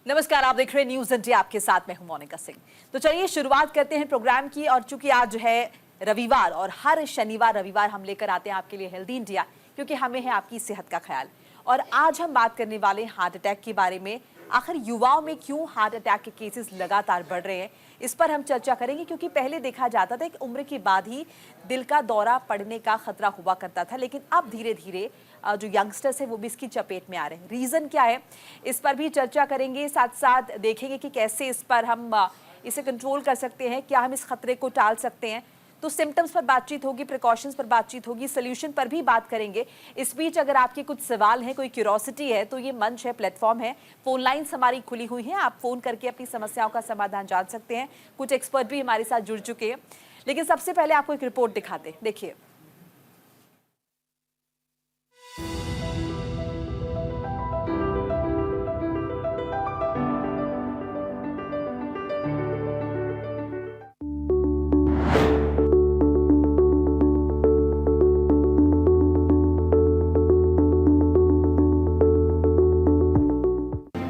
नमस्कार, आप देख रहे हैं न्यूज इंडिया, आपके साथ मैं हूं मोनिका सिंह। तो चलिए शुरुआत करते हैं प्रोग्राम की। और चूंकि आज है रविवार और हर शनिवार रविवार हम लेकर आते हैं आपके लिए हेल्दी इंडिया, क्योंकि हमें है आपकी सेहत का ख्याल। और आज हम बात करने वाले हैं हार्ट अटैक के बारे में। आखिर युवाओं में क्यों हार्ट अटैक के केसेस लगातार बढ़ रहे हैं, इस पर हम चर्चा करेंगे। क्योंकि पहले देखा जाता था कि उम्र के बाद ही दिल का दौरा पड़ने का खतरा हुआ करता था, लेकिन अब धीरे धीरे जो यंगस्टर्स है वो भी इसकी चपेट में आ रहे हैं। रीजन क्या है, इस पर भी चर्चा करेंगे। साथ साथ देखेंगे कि कैसे इस पर हम इसे कंट्रोल कर सकते हैं, क्या हम इस खतरे को टाल सकते हैं। तो सिम्टम्स पर बातचीत होगी, प्रिकॉशंस पर बातचीत होगी, सोल्यूशन पर भी बात करेंगे। इस बीच अगर आपके कुछ सवाल हैं, कोई क्यूरोसिटी है, तो ये मंच है, प्लेटफॉर्म है। फोन लाइन्स हमारी खुली हुई हैं, आप फोन करके अपनी समस्याओं का समाधान जान सकते हैं। कुछ एक्सपर्ट भी हमारे साथ जुड़ चुके हैं। लेकिन सबसे पहले आपको एक रिपोर्ट दिखाते हैं, देखिए।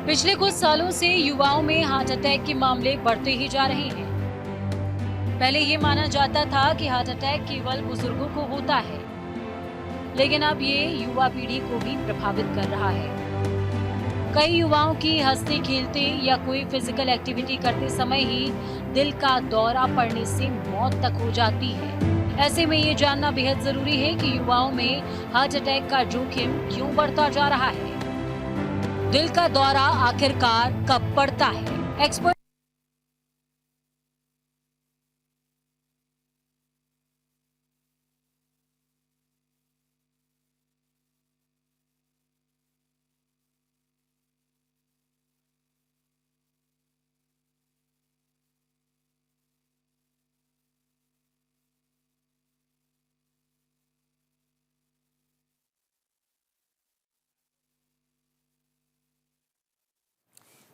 पिछले कुछ सालों से युवाओं में हार्ट अटैक के मामले बढ़ते ही जा रहे हैं। पहले ये माना जाता था कि हार्ट अटैक केवल बुजुर्गों को होता है, लेकिन अब ये युवा पीढ़ी को भी प्रभावित कर रहा है। कई युवाओं की हंसते खेलते या कोई फिजिकल एक्टिविटी करते समय ही दिल का दौरा पड़ने से मौत तक हो जाती है। ऐसे में ये जानना बेहद जरूरी है कि युवाओं में हार्ट अटैक का जोखिम क्यों बढ़ता जा रहा है। दिल का दौरा आखिरकार कब पड़ता है? एक्सपर्ट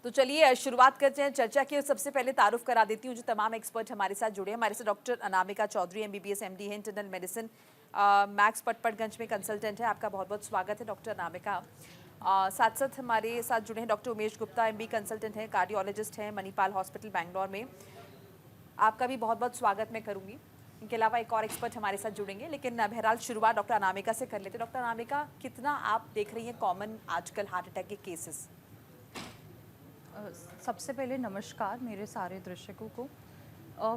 तो चलिए शुरुआत करते हैं चर्चा की। सबसे पहले तारुफ करा देती हूँ जो तमाम एक्सपर्ट हमारे साथ जुड़े हैं। हमारे साथ doctor Anamika Chaudhary, MBBS MD है, इंटरनल मेडिसिन, मैक्स पटपटगंज में कंसल्टेंट है। आपका बहुत बहुत स्वागत है डॉक्टर अनामिका। साथ साथ हमारे साथ जुड़े हैं doctor Umesh Gupta, MB consultant हैं, कार्डियोलॉजिस्ट हैं, मणिपाल हॉस्पिटल बैंगलोर में। आपका भी बहुत बहुत स्वागत मैं करूँगी। इनके अलावा एक और एक्सपर्ट हमारे साथ जुड़ेंगे, लेकिन बहरहाल शुरुआत डॉक्टर अनामिका से कर लेते हैं। डॉक्टर अनामिका, कितना आप देख रही हैं कॉमन आजकल हार्ट अटैक के केसेस? सबसे पहले नमस्कार मेरे सारे दर्शकों को।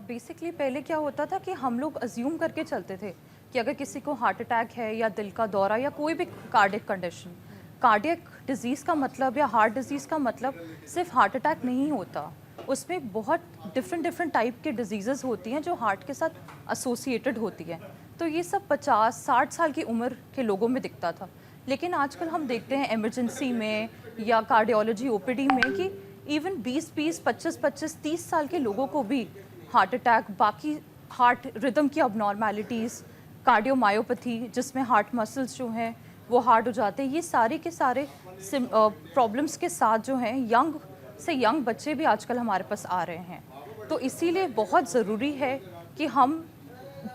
बेसिकली पहले क्या होता था कि हम लोग अज्यूम करके चलते थे कि अगर किसी को हार्ट अटैक है या दिल का दौरा या कोई भी कार्डियक कंडीशन, कार्डियक डिजीज़ का मतलब या हार्ट डिजीज़ का मतलब सिर्फ हार्ट अटैक नहीं होता। उसमें बहुत डिफरेंट टाइप के डिजीज़ होती हैं जो हार्ट के साथ एसोसिएटेड होती है। तो ये सब 50-60 साल की उम्र के लोगों में दिखता था, लेकिन आजकल हम देखते हैं इमरजेंसी में या कार्डियोलॉजी ओपीडी में कि इवन 20-20, 25-25, 30 साल के लोगों को भी हार्ट अटैक, बाकी हार्ट रिदम की अबनॉर्मेलिटीज़, कार्डियोमायोपैथी जिसमें हार्ट मसल्स जो हैं वो हार्ड हो जाते हैं, ये सारे के सारे प्रॉब्लम्स के साथ जो हैं यंग से यंग बच्चे भी आजकल हमारे पास आ रहे हैं। तो इसीलिए बहुत ज़रूरी है कि हम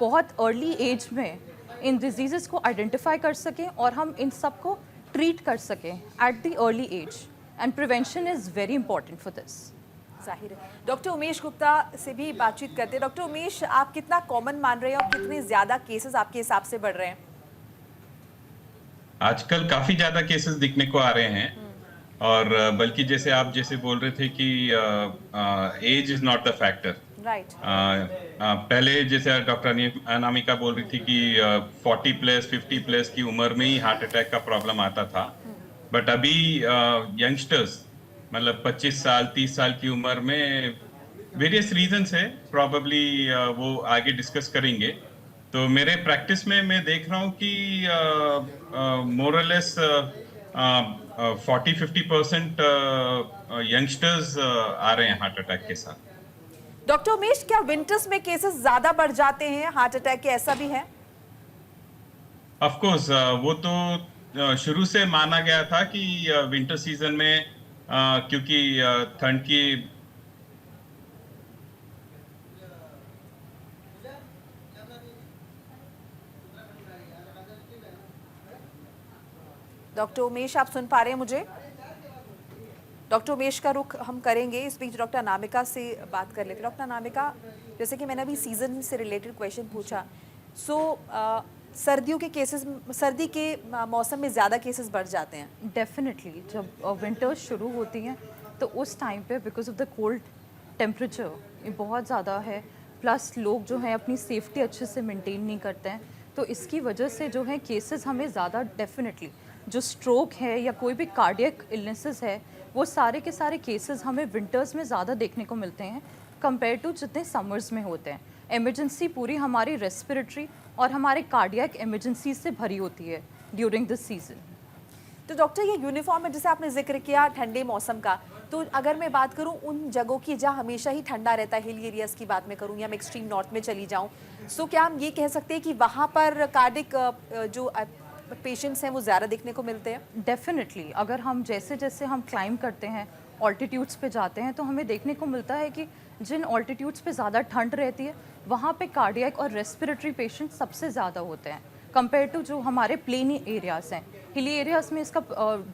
बहुत अर्ली एज में इन डिजीज़ को आइडेंटिफाई कर सकें और हम इन सब को ट्रीट कर सकें at the early age, and prevention is very important for this. जाहिर है। डॉक्टर उमेश गुप्ता से भी बातचीत करते हैं। डॉक्टर उमेश, आप कितना कॉमन मान रहे हैं और कितने ज़्यादा केसेस आपके हिसाब से बढ़ रहे हैं? आजकल काफी ज्यादा केसेस दिखने को आ रहे हैं, और बल्कि जैसे आप जैसे बोल रहे थे कि age is not the factor. Right. पहले जैसे डॉक्टर अनामिका बोल रही थी कि 40 प्लस 50 प्लस की उम्र में ही हार्ट अटैक का प्रॉब्लम आता था, बट अभी यंगस्टर्स मतलब 25 साल 30 साल की उम्र में वेरियस रीजंस है, प्रॉबेबली वो आगे डिस्कस करेंगे। तो मेरे प्रैक्टिस में मैं देख रहा हूँ कि मोरलेस 40-50% यंगस्टर्स आ रहे हैं हार्ट अटैक के साथ। डॉक्टर उमेश, क्या विंटर्स में केसेस ज्यादा बढ़ जाते हैं हार्ट अटैक के, ऐसा भी है? ऑफ कोर्स वो तो शुरू से माना गया था कि विंटर सीजन में क्योंकि ठंड की डॉक्टर उमेश, आप सुन पा रहे हैं मुझे? डॉक्टर उमेश का रुख हम करेंगे, इस बीच डॉक्टर अनामिका से बात कर लेते हैं। डॉक्टर अनामिका, जैसे कि मैंने अभी सीजन से रिलेटेड क्वेश्चन पूछा, सर्दियों के केसेस, सर्दी के मौसम में ज़्यादा केसेस बढ़ जाते हैं। डेफिनेटली जब विंटर्स शुरू होती हैं तो उस टाइम पे because of the cold temperature ये बहुत ज़्यादा है, प्लस लोग जो हैं अपनी सेफ्टी अच्छे से मेंटेन नहीं करते हैं, तो इसकी वजह से जो है केसेस हमें ज़्यादा डेफिनेटली जो स्ट्रोक है या कोई भी कार्डियक इलनेसेस है वो सारे के सारे केसेस हमें विंटर्स में ज़्यादा देखने को मिलते हैं कंपेयर टू जितने समर्स में होते हैं। इमरजेंसी पूरी हमारी रेस्पिरेटरी और हमारे कार्डियक इमरजेंसी से भरी होती है ड्यूरिंग दिस सीजन। तो डॉक्टर, ये यूनिफॉर्म में जैसे आपने जिक्र किया ठंडे मौसम का, तो अगर मैं बात करूं उन जगहों की जहां हमेशा ही ठंडा रहता है, हिल एरियाज की बात मैं करूं या मैं एक्सट्रीम नॉर्थ में चली जाऊं, सो क्या हम ये कह सकते हैं कि वहां पर कार्डिक जो पेशेंट्स हैं वो ज़्यादा देखने को मिलते हैं? डेफिनेटली अगर हम जैसे जैसे हम क्लाइंब करते हैं, ऑल्टीट्यूड्स पे जाते हैं, तो हमें देखने को मिलता है कि जिन ऑल्टीट्यूड्स पे ज़्यादा ठंड रहती है वहाँ पे कार्डियक और रेस्पिरेटरी पेशेंट सबसे ज़्यादा होते हैं कंपेयर टू जो हमारे प्लेनी एरियाज़ हैं। हिली एरियाज़ में इसका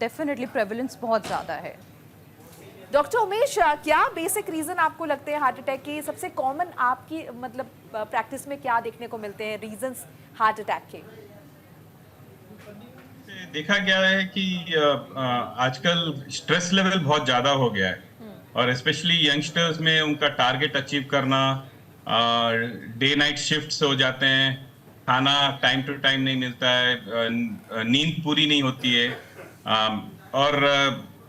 डेफिनेटली प्रेवलेंस बहुत ज़्यादा है। डॉक्टर उमेश, क्या बेसिक रीज़न आपको लगते हैं हार्ट अटैक के? सबसे कॉमन आपकी मतलब प्रैक्टिस में क्या देखने को मिलते हैं रीजंस हार्ट अटैक के? देखा गया है कि आजकल स्ट्रेस लेवल बहुत ज्यादा हो गया है और स्पेशली यंगस्टर्स में उनका टारगेट अचीव करना, डे नाइट शिफ्ट्स हो जाते हैं, खाना टाइम टू टाइम नहीं मिलता है, नींद पूरी नहीं होती है, और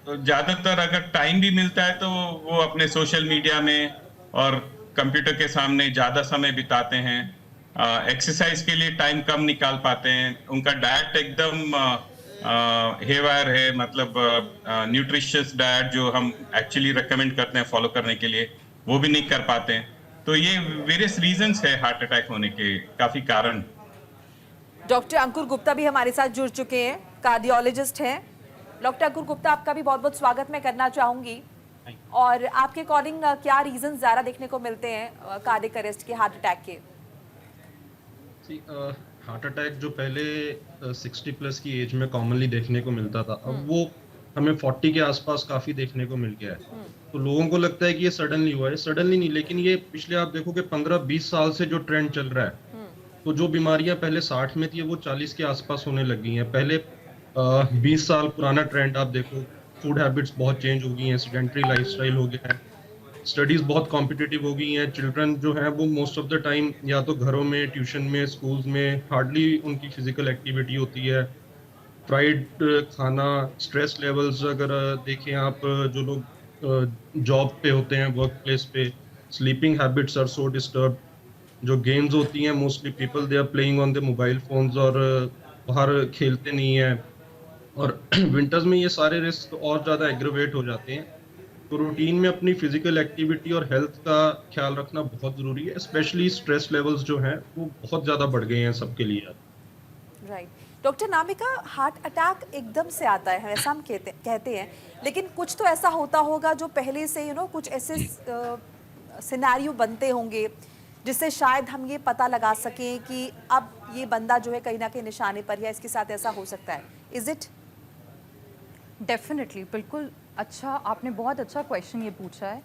ज्यादातर अगर टाइम भी मिलता है तो वो अपने सोशल मीडिया में और कंप्यूटर के सामने ज्यादा समय बिताते हैं, एक्सरसाइज के लिए टाइम कम निकाल पाते हैं, उनका डाइट एकदम हेवायर है, मतलब न्यूट्रिशियस डाइट जो हम एक्चुअली रेकमेंड करते हैं फॉलो करने के लिए वो भी नहीं कर पाते हैं। तो ये वेरियस रीजंस है हार्ट अटैक होने के, काफी कारण। डॉक्टर अंकुर गुप्ता भी हमारे साथ जुड़ चुके हैं, कार्डियोलॉजिस्ट हैं। डॉक्टर अंकुर गुप्ता, आपका भी बहुत बहुत स्वागत मैं करना चाहूंगी। और आपके अकॉर्डिंग क्या रीजन ज्यादा देखने को मिलते हैं कार्डियक अरेस्ट के, हार्ट अटैक के? हार्ट अटैक जो पहले 60 प्लस की एज में कॉमनली देखने को मिलता था, अब वो हमें 40 के आसपास काफी देखने को मिल गया है। तो लोगों को लगता है कि ये सडनली हुआ है, सडनली नहीं, लेकिन ये पिछले आप देखोगे 15-20 साल से जो ट्रेंड चल रहा है, तो जो बीमारियां पहले 60 में थी वो 40 के आसपास होने लगी हैं। पहले 20 साल पुराना ट्रेंड आप देखो, फूड हैबिट्स बहुत चेंज हो गई हैं, सेडेंटरी लाइफस्टाइल हो गया है, स्टडीज बहुत कॉम्पिटिटिव हो गई हैं, चिल्ड्रन जो हैं वो मोस्ट ऑफ द टाइम या तो घरों में, ट्यूशन में, स्कूल्स में हार्डली उनकी फिजिकल एक्टिविटी होती है, फ्राइड खाना, स्ट्रेस लेवल्स अगर देखें आप, जो लोग जॉब पे होते हैं, वर्क प्लेस पे, sleeping habits are so disturb, जो गेम्स होती हैं mostly people they are playing on the mobile phones और बाहर खेलते नहीं हैं, और विंटर्स में ये सारे रिस्क और ज़्यादा एग्रेवेट हो जाते हैं। तो रूटीन में अपनी फिजिकल एक्टिविटी और हेल्थ का ख्याल रखना बहुत ज़रूरी है, स्पेशली स्ट्रेस लेवल्स जो हैं वो बहुत ज़्यादा बढ़ गए हैं सबके लिए। राइट। डॉक्टर नामिका, हार्ट अटैक एकदम से आता है ऐसा हम कहते हैं, लेकिन कुछ तो ऐसा होता होगा जो पहले से कुछ ऐसे सिनेरियो बनते होंगे जिससे शायद हम ये पता लगा सकें कि अब ये बंदा जो है कहीं ना कहीं निशाने पर या इसके साथ ऐसा हो सकता है। Is it? डेफिनेटली, बिल्कुल। अच्छा, आपने बहुत अच्छा क्वेश्चन ये पूछा है।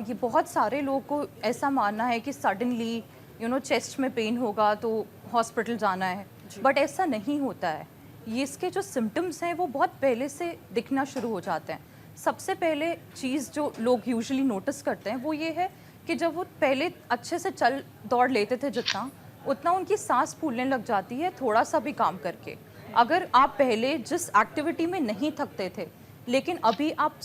ये बहुत सारे लोगों को ऐसा मानना है कि सडनली चेस्ट में पेन होगा तो हॉस्पिटल जाना है, बट ऐसा नहीं होता है। ये इसके जो सिम्टम्स हैं वो बहुत पहले से दिखना शुरू हो जाते हैं। सबसे पहले चीज़ जो लोग यूजुअली नोटिस करते हैं वो ये है कि जब वो पहले अच्छे से चल दौड़ लेते थे जितना, उतना उनकी सांस फूलने लग जाती है थोड़ा सा भी काम करके। अगर आप पहले जिस एक्टिविटी में नहीं थकते थे लेकिन अभी आप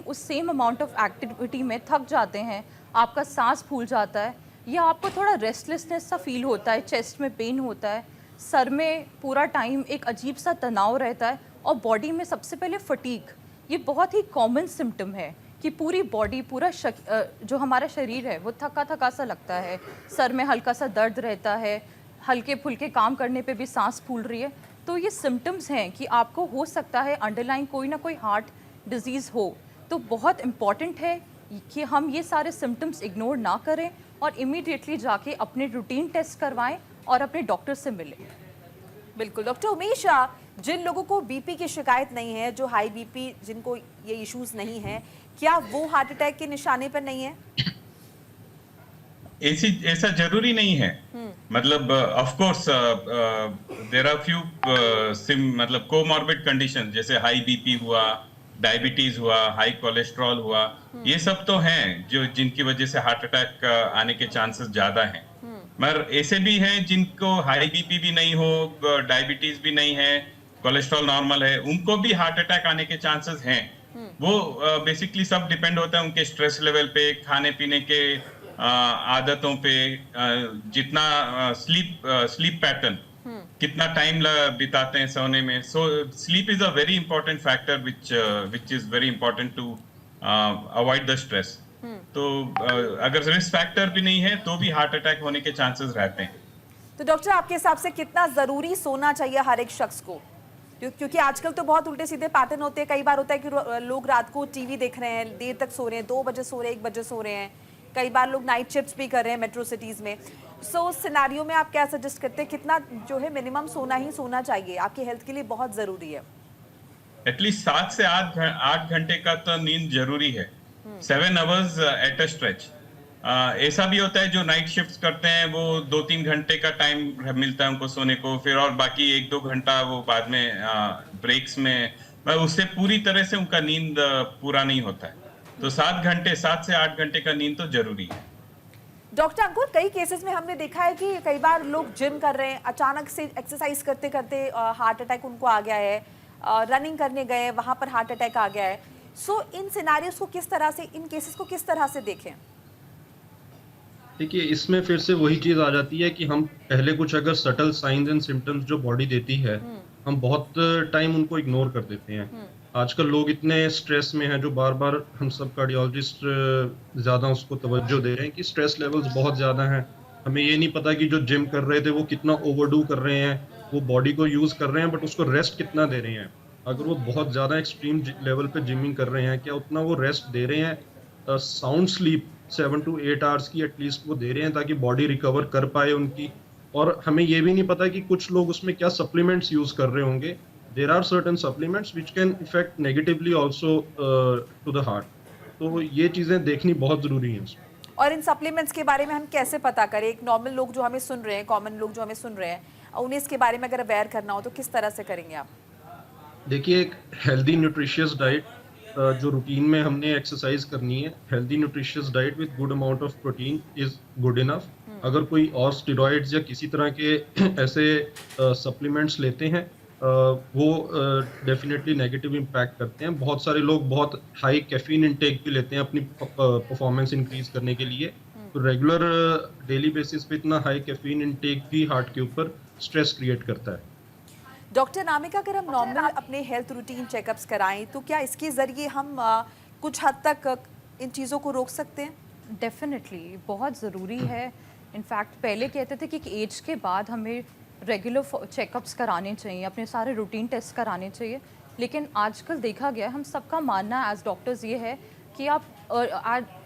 उस सेम अमाउंट ऑफ एक्टिविटी में थक जाते हैं, आपका सांस फूल जाता है या आपको थोड़ा रेस्टलेसनेस सा फील होता है, चेस्ट में पेन होता है, सर में पूरा टाइम एक अजीब सा तनाव रहता है, और बॉडी में सबसे पहले फटीग, ये बहुत ही कॉमन सिम्टम है कि पूरी बॉडी, पूरा जो हमारा शरीर है वो थका थका सा लगता है, सर में हल्का सा दर्द रहता है, हल्के फुल्के काम करने पे भी सांस फूल रही है। तो ये सिम्टम्स हैं कि आपको हो सकता है अंडरलाइन कोई ना कोई हार्ट डिजीज़ हो। तो बहुत इम्पॉर्टेंट है कि हम ये सारे सिम्टम्स इग्नोर ना करें और इमीडिएटली जाके अपने रूटीन टेस्ट करवाएं और अपने डॉक्टर से मिलें। बिल्कुल। डॉक्टर उमेश, जिन लोगों को बीपी की शिकायत नहीं है, जो हाई बीपी, जिनको ये इश्यूज नहीं है, क्या वो हार्ट अटैक के निशाने पर नहीं है? ऐसा जरूरी नहीं है। मतलब of course there are few मतलब कोमॉर्बिड कंडीशन, जैसे हाई बीपी हुआ, डायबिटीज हुआ, हाई कोलेस्ट्रॉल हुआ, ये सब तो हैं जो जिनकी वजह से हार्ट अटैक आने के चांसेस ज्यादा हैं। मगर ऐसे भी हैं जिनको हाई बीपी भी नहीं हो, डायबिटीज भी नहीं है, कोलेस्ट्रॉल नॉर्मल है, उनको भी हार्ट अटैक आने के चांसेस हैं। वो बेसिकली सब डिपेंड होता है उनके स्ट्रेस लेवल पे, खाने पीने के आदतों पे, जितना स्लीप पैटर्न, कितना टाइम बिताते हैं सोने में। So sleep is a very important factor which is very important to avoid the stress. तो अगर रिस्क फैक्टर भी नहीं है तो भी हार्ट अटैक होने के चांसेस रहते हैं। तो डॉक्टर, आपके हिसाब से कितना जरूरी सोना चाहिए हर एक शख्स को? क्योंकि आजकल तो बहुत उल्टे सीधे पैटर्न होते हैं। कई बार होता है कि लोग रात को टीवी देख रहे हैं, देर तक सो रहे हैं, 2 बजे सो रहे हैं, 1 बजे सो रहे हैं। कई बार लोग नाइट शिफ्ट्स भी कर रहे हैं मेट्रो सिटीज में। सो उस सिनेरियो में आप क्या सजेस्ट करते हैं, कितना जो है मिनिमम सोना ही सोना चाहिए, आपकी हेल्थ के लिए बहुत जरूरी है? एटलीस्ट 7 से 8 घंटे का तो नींद जरूरी है। 7 आवर्स एट अ स्ट्रेच। ऐसा भी होता है जो नाइट शिफ्ट्स करते हैं, वो 2-3 घंटे का टाइम मिलता है उनको सोने को, फिर और बाकी 1-2 घंटा वो बाद में ब्रेक्स में, उससे पूरी तरह से उनका नींद पूरा नहीं होता है। तो 7 से 8 घंटे का नींद तो जरूरी है। डॉक्टर अंकुर, कई केसेस में हमने देखा है कि कई बार लोग जिम कर रहे हैं, अचानक से एक्सरसाइज करते करते हार्ट अटैक उनको आ गया है, रनिंग करने गए, वहां पर हार्ट अटैक आ गया है। सो इन सिनारियोस को किस तरह से, इन केसेस को किस तरह से देखें? देखिए, इसमें फिर से वही चीज आ जाती है कि हम पहले कुछ अगर सटल साइंस एंड सिम्टम्स जो बॉडी देती है, हम बहुत टाइम उनको इग्नोर कर देते हैं। आजकल लोग इतने स्ट्रेस में हैं, जो बार बार हम सब कार्डियोलॉजिस्ट ज्यादा उसको तवज्जो दे रहे हैं कि स्ट्रेस लेवल्स बहुत ज्यादा हैं। हमें ये नहीं पता कि जो जिम कर रहे थे वो कितना ओवरडू कर रहे हैं, वो बॉडी को यूज कर रहे हैं, बट उसको रेस्ट कितना दे रहे हैं। अगर वो बहुत ज्यादा एक्सट्रीम लेवल पे जिमिंग कर रहे हैं, क्या उतना वो रेस्ट दे रहे हैं? साउंड स्लीप 7 to 8 आवर्स की एटलीस्ट वो दे रहे हैं, ताकि बॉडी रिकवर कर पाए उनकी। और हमें ये भी नहीं पता कि कुछ लोग उसमें क्या सप्लीमेंट्स यूज कर रहे होंगे। There are certain supplements which can affect negatively also to the heart. तो ये चीजें देखनी बहुत जरूरी है। और इन सप्लीमेंट्स के बारे में हम कैसे पता करें? एक नॉर्मल लोग जो हमें सुन रहे हैं, कॉमन लोग जो हमें सुन रहे हैं, उन्हें इसके बारे में अगर अवेयर करना हो तो किस तरह से करेंगे आप? देखिए, एक हेल्दी न्यूट्रिशियस डाइट, जो रूटीन में हमने एक्सरसाइज करनी है, healthy nutritious diet with good amount of protein is good enough. अगर कोई और स्टेरॉइड्स या किसी तरह के ऐसे सप्लीमेंट्स लेते हैं, वो डेफिनेटली नेगेटिव इम्पैक्ट करते हैं। बहुत सारे लोग बहुत हाई कैफीन इंटेक भी लेते हैं अपनी परफॉर्मेंस इंक्रीज करने के लिए। तो रेगुलर डेली बेसिस पे इतना हाई कैफीन इंटेक भी हार्ट के ऊपर स्ट्रेस क्रिएट करता है। डॉक्टर नामिका, अगर हम नॉर्मल अपने हेल्थ रूटीन चेकअप्स कराएं तो क्या इसके जरिए हम कुछ हद तक इन चीज़ों को रोक सकते हैं? डेफिनेटली बहुत ज़रूरी है। इनफैक्ट पहले कहते थे कि एज के बाद हमें रेगुलर चेकअप्स कराने चाहिए, अपने सारे रूटीन टेस्ट कराने चाहिए। लेकिन आजकल देखा गया, हम सबका मानना एज डॉक्टर्स ये है कि आप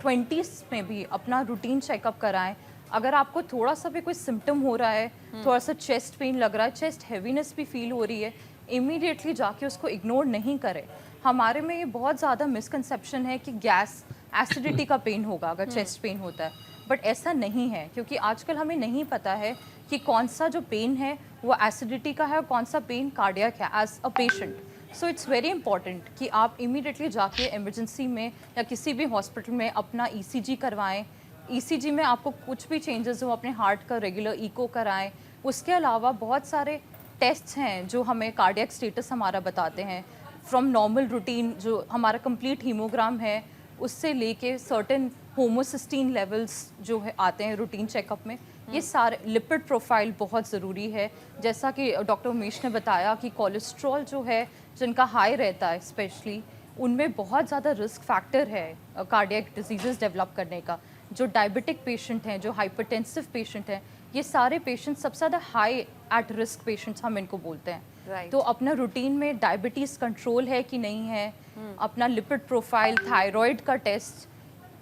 20s में भी अपना रूटीन चेकअप कराएं। अगर आपको थोड़ा सा भी कोई सिम्टम हो रहा है, थोड़ा सा चेस्ट पेन लग रहा है, चेस्ट हैवीनेस भी फील हो रही है, इमीडिएटली जाके उसको इग्नोर नहीं करें। हमारे में ये बहुत ज़्यादा मिसकंसेप्शन है कि गैस, एसिडिटी का पेन होगा अगर चेस्ट पेन होता है, बट ऐसा नहीं है। क्योंकि आजकल हमें नहीं पता है कि कौन सा जो पेन है वो एसिडिटी का है और कौन सा पेन कार्डियक है as a patient. So it's very important कि आप इमीडिएटली जाके इमरजेंसी में या किसी भी हॉस्पिटल में अपना ECG करवाएं। ECG में आपको कुछ भी चेंजेस हो, अपने हार्ट का रेगुलर इको कराएं। उसके अलावा बहुत सारे टेस्ट्स हैं जो हमें कार्डियक स्टेटस हमारा बताते हैं, फ्रॉम नॉर्मल रूटीन जो हमारा कंप्लीट हीमोग्राम है, उससे लेके सर्टेन होमोसिस्टीन लेवल्स जो है आते हैं रूटीन चेकअप में। ये सारे, लिपिड प्रोफाइल बहुत ज़रूरी है। जैसा कि डॉक्टर उमेश ने बताया कि कोलेस्ट्रॉल जो है जिनका हाई रहता है स्पेशली, उनमें बहुत ज़्यादा रिस्क फैक्टर है कार्डियक डिजीज़ डेवलप करने का। जो डायबिटिक पेशेंट हैं, जो हाइपरटेंसिव पेशेंट हैं, ये सारे पेशेंट सबसे ज़्यादा हाई एट रिस्क पेशेंट्स हम इनको बोलते हैं। तो अपना रूटीन में डायबिटीज़ कंट्रोल है कि नहीं है, अपना लिपिड प्रोफाइल, थायराइड का test,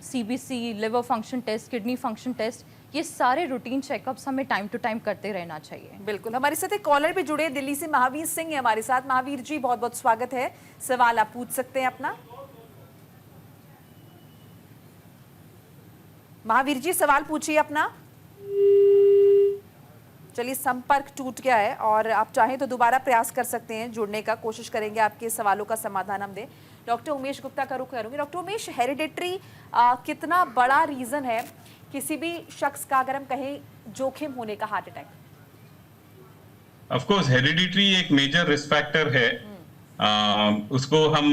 CBC, liver function test, kidney function test, ये सारे रूटीन चेकअप्स हमें टाइम टू टाइम करते रहना चाहिए। बिल्कुल, हमारे साथ एक कॉलर भी जुड़े दिल्ली से, महावीर सिंह है हमारे साथ। महावीर जी, बहुत बहुत स्वागत है, सवाल आप पूछ सकते हैं अपना। महावीर जी, सवाल पूछिए अपना। चलिए, संपर्क टूट गया है और आप चाहें तो दोबारा प्रयास कर सकते हैं जुड़ने का, कोशिश करेंगे आपके सवालों का समाधान हम दें। डॉक्टर उमेश गुप्ता का रुख करूंगी। डॉक्टर उमेश, हेरिडिटरी कितना बड़ा रीजन है किसी भी शख्स का, अगर हम कहें, जोखिम होने का heart attack? Of course hereditary एक मेजर रिस्क फैक्टर है। उसको हम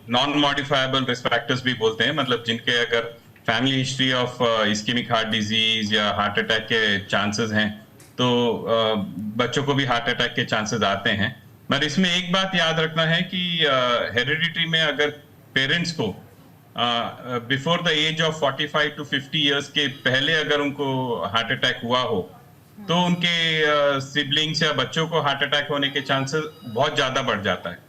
नॉन मॉडिफाइबल रिस्क फैक्टर्स भी बोलते हैं, मतलब जिनके अगर family history of ischaemic heart disease या हार्ट अटैक के चांसेस हैं तो बच्चों को भी हार्ट अटैक के चांसेस आते हैं। पर इसमें एक बात याद रखना है कि हेरिडिटरी में अगर पेरेंट्स को before the age of 45 to 50 years के पहले अगर उनको हार्ट अटैक हुआ हो तो उनके सिबलिंग्स या बच्चों को हार्ट अटैक होने के चांसेस बहुत ज्यादा बढ़ जाता है।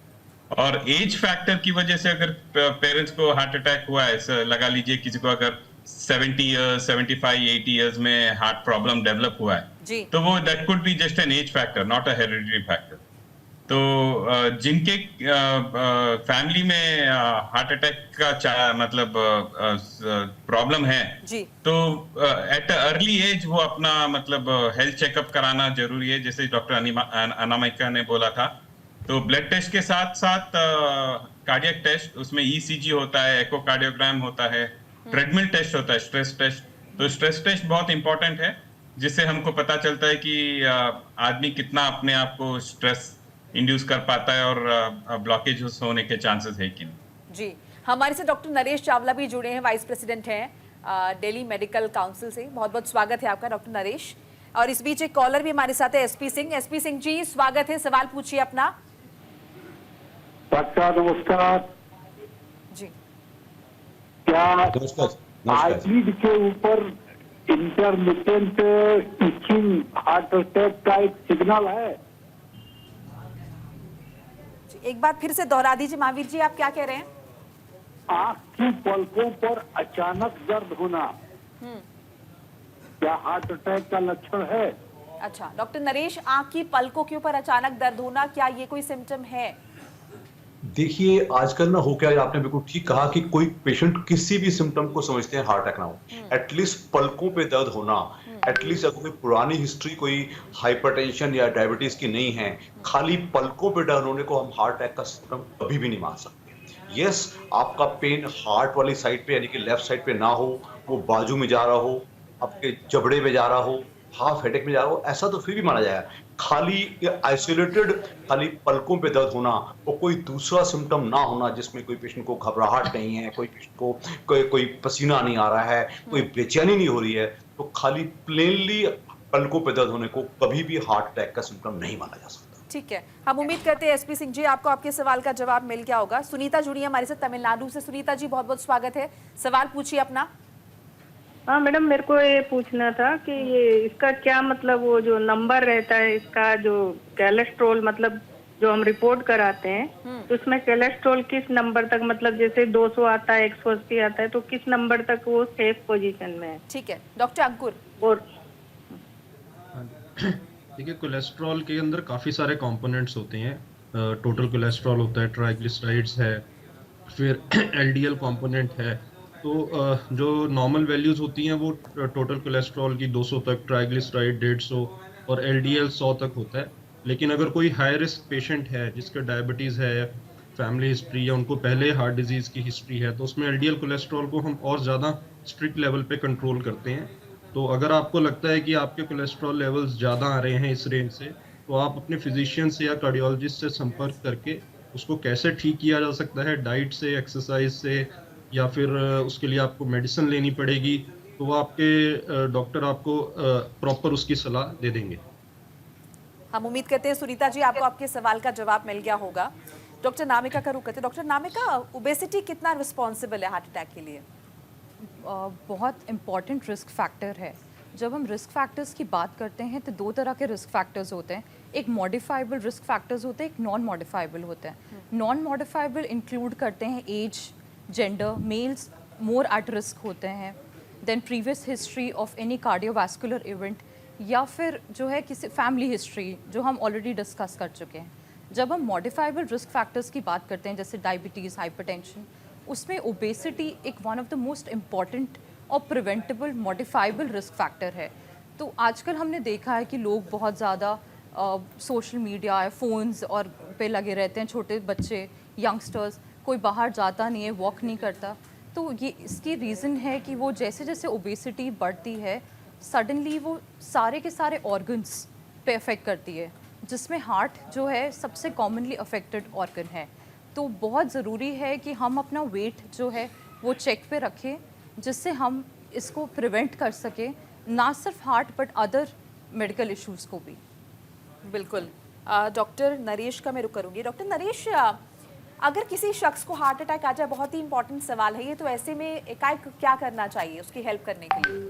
और एज फैक्टर की वजह से अगर पेरेंट्स को हार्ट अटैक हुआ है, लगा लीजिए किसी को अगर 70 इयर्स, 75, 80 इयर्स में हार्ट प्रॉब्लम डेवलप हुआ है तो वो that could be just an age factor, not a hereditary factor. तो जिनके फैमिली में हार्ट अटैक का मतलब प्रॉब्लम है जी, तो एट अर्ली एज वो अपना मतलब हेल्थ चेकअप कराना जरूरी है। जैसे डॉक्टर अनामिका ने बोला था, तो ब्लड टेस्ट के साथ साथ कार्डियक टेस्ट, उसमें ईसीजी होता है, एकोकार्डियोग्राम होता है, ट्रेडमिल टेस्ट होता है, स्ट्रेस टेस्ट। तो स्ट्रेस टेस्ट बहुत इंपॉर्टेंट है, जिससे हमको पता चलता है कि आदमी कितना अपने आप को स्ट्रेस इंड्यूस कर पाता है और ब्लॉकेज होने के चांसेस है कि नहीं। जी, हमारे से डॉक्टर नरेश चावला भी जुड़े हैं, वाइस प्रेसिडेंट हैं दिल्ली मेडिकल काउंसिल से। बहुत बहुत स्वागत है आपका डॉक्टर नरेश। और इस बीच एक कॉलर भी हमारे साथ है, एसपी सिंह। एसपी सिंह जी, स्वागत है, सवाल पूछिए अपना। नमस्कार जी, क्या नमस्कार। आईलिड के ऊपर इंटरमिटेंट इचिंग हार्ट अटैक का एक सिग्नल है? एक बार फिर से दोहरा दीजिए महावीर जी, आप क्या कह रहे हैं? आंख की पलकों पर अचानक दर्द होना क्या हार्ट अटैक का लक्षण है? अच्छा डॉक्टर नरेश, आंख की पलकों के ऊपर अचानक दर्द होना, क्या ये कोई सिम्टम है? देखिए आजकल ना हो क्या है, आपने बिल्कुल ठीक कहा कि कोई पेशेंट किसी भी सिम्टम को समझते हैं हार्ट अटैक ना हो, एटलीस्ट पलकों पे दर्द होना, एटलीस्ट अगर कोई पुरानी हिस्ट्री कोई हाइपरटेंशन या डायबिटीज की नहीं है, खाली पलकों पे दर्द होने को हम हार्ट अटैक का सिम्टम कभी भी नहीं मान सकते। यस, आपका पेन हार्ट वाली साइड पे यानी कि लेफ्ट साइड पे ना हो, वो बाजू में जा रहा हो, आपके जबड़े में जा रहा हो, हाफ हेडेक में जा रहा हो, ऐसा तो फिर भी माना जाएगा। खाली आइसोलेटेड खाली पलकों पे दर्द होना और कोई दूसरा सिम्टम ना होना जिसमें कोई पेशेंट को घबराहट नहीं है, कोई पेशेंट को कोई पसीना नहीं आ रहा है, कोई बेचैनी नहीं हो रही है, तो खाली प्लेनली पलकों पे दर्द होने को कभी भी हार्ट अटैक का सिम्टम नहीं माना जा सकता। ठीक है, हम उम्मीद करते हैं एसपी सिंह जी आपको आपके सवाल का जवाब मिल गया होगा। सुनीता जुड़ी है हमारे साथ तमिलनाडु से। सुनीता जी, बहुत बहुत स्वागत है, सवाल पूछिए अपना। हाँ मैडम, मेरे को ये पूछना था कि ये इसका क्या मतलब, वो जो नंबर रहता है इसका, जो कोलेस्ट्रॉल मतलब जो हम रिपोर्ट कराते हैं, तो उसमें कोलेस्ट्रॉल किस नंबर तक, मतलब जैसे 200 आता है, 180 आता है, तो किस नंबर तक वो सेफ पोजीशन में है? ठीक है, डॉक्टर अंकुर। और देखिए, कोलेस्ट्रॉल के अंदर काफ़ी सारे कंपोनेंट्स होते हैं। टोटल कोलेस्ट्रॉल होता है, ट्राइग्लिसराइड्स है, फिर एलडीएल कंपोनेंट है। तो जो नॉर्मल वैल्यूज़ होती हैं वो टोटल कोलेस्ट्रॉल की 200 तक, ट्राइग्लिसराइड 150 और एलडीएल 100 तक होता है। लेकिन अगर कोई हाई रिस्क पेशेंट है जिसका डायबिटीज़ है, फैमिली हिस्ट्री या उनको पहले हार्ट डिजीज़ की हिस्ट्री है, तो उसमें एलडीएल कोलेस्ट्रॉल को हम और ज़्यादा स्ट्रिक्ट लेवल पे कंट्रोल करते हैं। तो अगर आपको लगता है कि आपके कोलेस्ट्रॉल लेवल्स ज़्यादा आ रहे हैं इस रेंज से, तो आप अपने फिजिशियन से या कार्डियोलॉजिस्ट से संपर्क करके उसको कैसे ठीक किया जा सकता है, डाइट से, एक्सरसाइज से, या फिर उसके लिए आपको मेडिसिन लेनी पड़ेगी, तो वो आपके डॉक्टर आपको प्रॉपर उसकी सलाह दे देंगे। हम उम्मीद करते हैं सुनीता जी आपको आपके सवाल का जवाब मिल गया होगा। डॉक्टर नामिका का रुख करते हैं। डॉक्टर नामिका, ओबेसिटी कितना रिस्पॉन्सिबल है हार्ट अटैक के लिए? बहुत इम्पॉर्टेंट रिस्क फैक्टर है। जब हम रिस्क फैक्टर्स की बात करते हैं तो दो तरह के रिस्क फैक्टर्स होते हैं, एक मॉडिफाइबल रिस्क फैक्टर्स होते हैं, एक नॉन मॉडिफाइबल होते हैं। नॉन मॉडिफाइबल इंक्लूड करते हैं age, gender, males more at risk होते हैं, then previous history of any cardiovascular event, या फिर जो है किसी फैमिली हिस्ट्री जो हम ऑलरेडी डिस्कस कर चुके हैं। जब हम मॉडिफाइबल रिस्क फैक्टर्स की बात करते हैं जैसे डायबिटीज़, हाइपरटेंशन, उसमें ओबेसिटी एक one of the most important और प्रिवेंटेबल मॉडिफाइबल रिस्क फैक्टर है। तो आजकल हमने देखा है कि लोग बहुत ज़्यादा सोशल मीडिया, फ़ोन्स और पे लगे रहते हैं, छोटे बच्चे, यंगस्टर्स, कोई बाहर जाता नहीं है, वॉक नहीं करता। तो ये इसकी रीज़न है कि वो जैसे जैसे ओबेसिटी बढ़ती है सडनली वो सारे के सारे ऑर्गन्स पे अफेक्ट करती है, जिसमें हार्ट जो है सबसे कॉमनली अफेक्टेड ऑर्गन है। तो बहुत ज़रूरी है कि हम अपना वेट जो है वो चेक पे रखें, जिससे हम इसको प्रिवेंट कर सकें, ना सिर्फ heart but other medical issues को भी। बिल्कुल। डॉक्टर नरेश का मैं रुख करूंगी। डॉक्टर नरेश, अगर किसी शख्स को हार्ट अटैक आ जाए, बहुत ही इंपॉर्टेंट सवाल है ये, तो ऐसे में एकाएक क्या करना चाहिए उसकी हेल्प करने के लिए?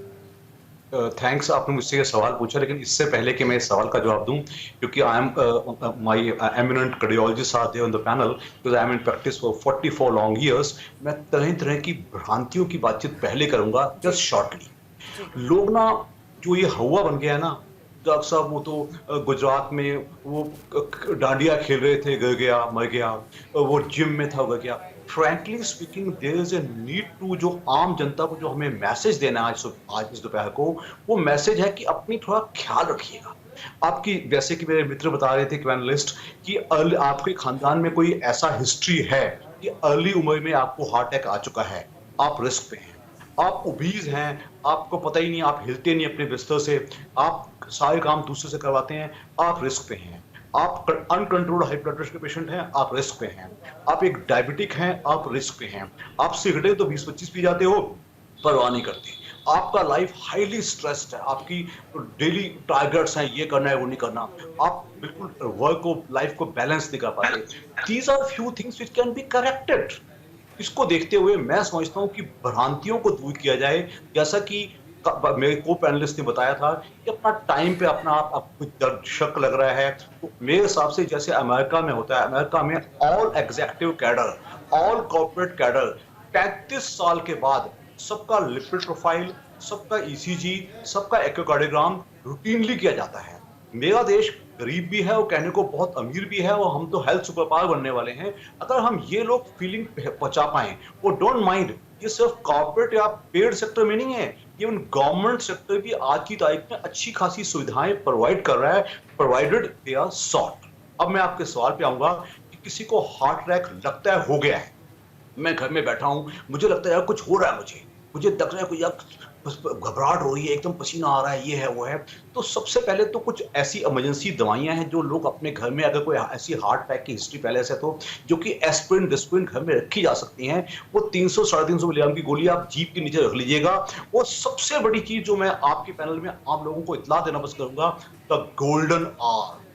थैंक्स, आपने मुझसे ये सवाल पूछा, लेकिन इससे पहले कि मैं इस सवाल का जवाब दूं, क्योंकि I am my eminent cardiologist are there on the panel, because I am in practice for 44 long years, मैं तरह तरह की भ्रांतियों की बातचीत पहले करूंगा, जस्ट शॉर्टली। लोग ना, जो ये हवा बन गया है ना, डॉक्टर साहब वो तो गुजरात में वो डांडिया खेल रहे थे, गिर गया, मर गया, वो जिम में था, गिर गया। Frankly speaking, there is a need to, जो आम जनता को जो हमें मैसेज देना है आज इस दोपहर को, वो मैसेज है कि अपनी थोड़ा ख्याल रखिएगा। आपकी, जैसे कि मेरे मित्र बता रहे थे, पैनलिस्ट, कि आपके खानदान में कोई ऐसा हिस्ट्री है कि अर्ली उम्र में आपको हार्ट अटैक आ चुका है, आप रिस्क पे हैं। आप ओबीज हैं, आपको पता ही नहीं, आप हिलते नहीं अपने बिस्तर से, आप सारे काम दूसरे से करवाते हैं, आप रिस्क पे हैं। आप अनकंट्रोल्ड हाई ब्लड प्रेशर के पेशेंट हैं, आप रिस्क पे हैं। आप एक डायबिटिक हैं, आप रिस्क पे हैं। आप सिगरेटें तो 20-25 पी जाते हो, परवाह नहीं करते। आपका लाइफ हाईली स्ट्रेस्ड है, आपकी डेली टारगेट्स हैं, ये करना है, वो नहीं करना, आप बिल्कुल वर्क को, लाइफ को बैलेंस नहीं कर पाते। These are few things which can be corrected. इसको देखते हुए मैं समझता हूं कि भ्रांतियों को दूर किया जाए, जैसा कि मेरे को पैनलिस्ट ने बताया था कि अपना टाइम पे अपना आपको दर्द शक लग रहा है, तो मेरे हिसाब से जैसे अमेरिका में होता है, अमेरिका में all executive cadre, all corporate cadre 33 साल के बाद सबका लिपिड प्रोफाइल, सबका ईसीजी, सबका इकोकार्डियोग्राम रूटीनली किया जाता है। मेरा देश गरीब भी है और कहने को बहुत अमीर भी है, और हम तो हेल्थ सुपर पावर बनने वाले हैं। अगर हम ये लोग फीलिंग पहुंचा पाए, वो डोंट माइंड, ये सिर्फ कॉर्पोरेट या पेड सेक्टर में नहीं है, इवन गवर्नमेंट सेक्टर भी आज की तारीख में अच्छी खासी सुविधाएं प्रोवाइड कर रहा है, प्रोवाइडेड दे आर सॉर्ट। अब मैं आपके सवाल पे आऊंगा कि किसी को हार्ट अटैक लगता है, हो गया है, मैं घर में बैठा हूं, मुझे लगता है यार कुछ हो रहा है, मुझे लग रहा है कोई यार घबराहट हो रही है, एकदम पसीना आ रहा है, ये है वो है, तो सबसे पहले तो कुछ ऐसी इमरजेंसी दवाइयां हैं जो लोग अपने घर में, अगर कोई ऐसी हार्ट अटैक की हिस्ट्री पहले से, तो जो कि एस्पिरिन, डिस्पिरिन घर में रखी जा सकती हैं। वो 300-350 मिलीग्राम की गोली आप जीभ के नीचे रख लीजिएगा। वो सबसे बड़ी चीज जो मैं आपके पैनल में आप लोगों को इत्तला देना पसंद करूंगा, द गोल्डन आवर।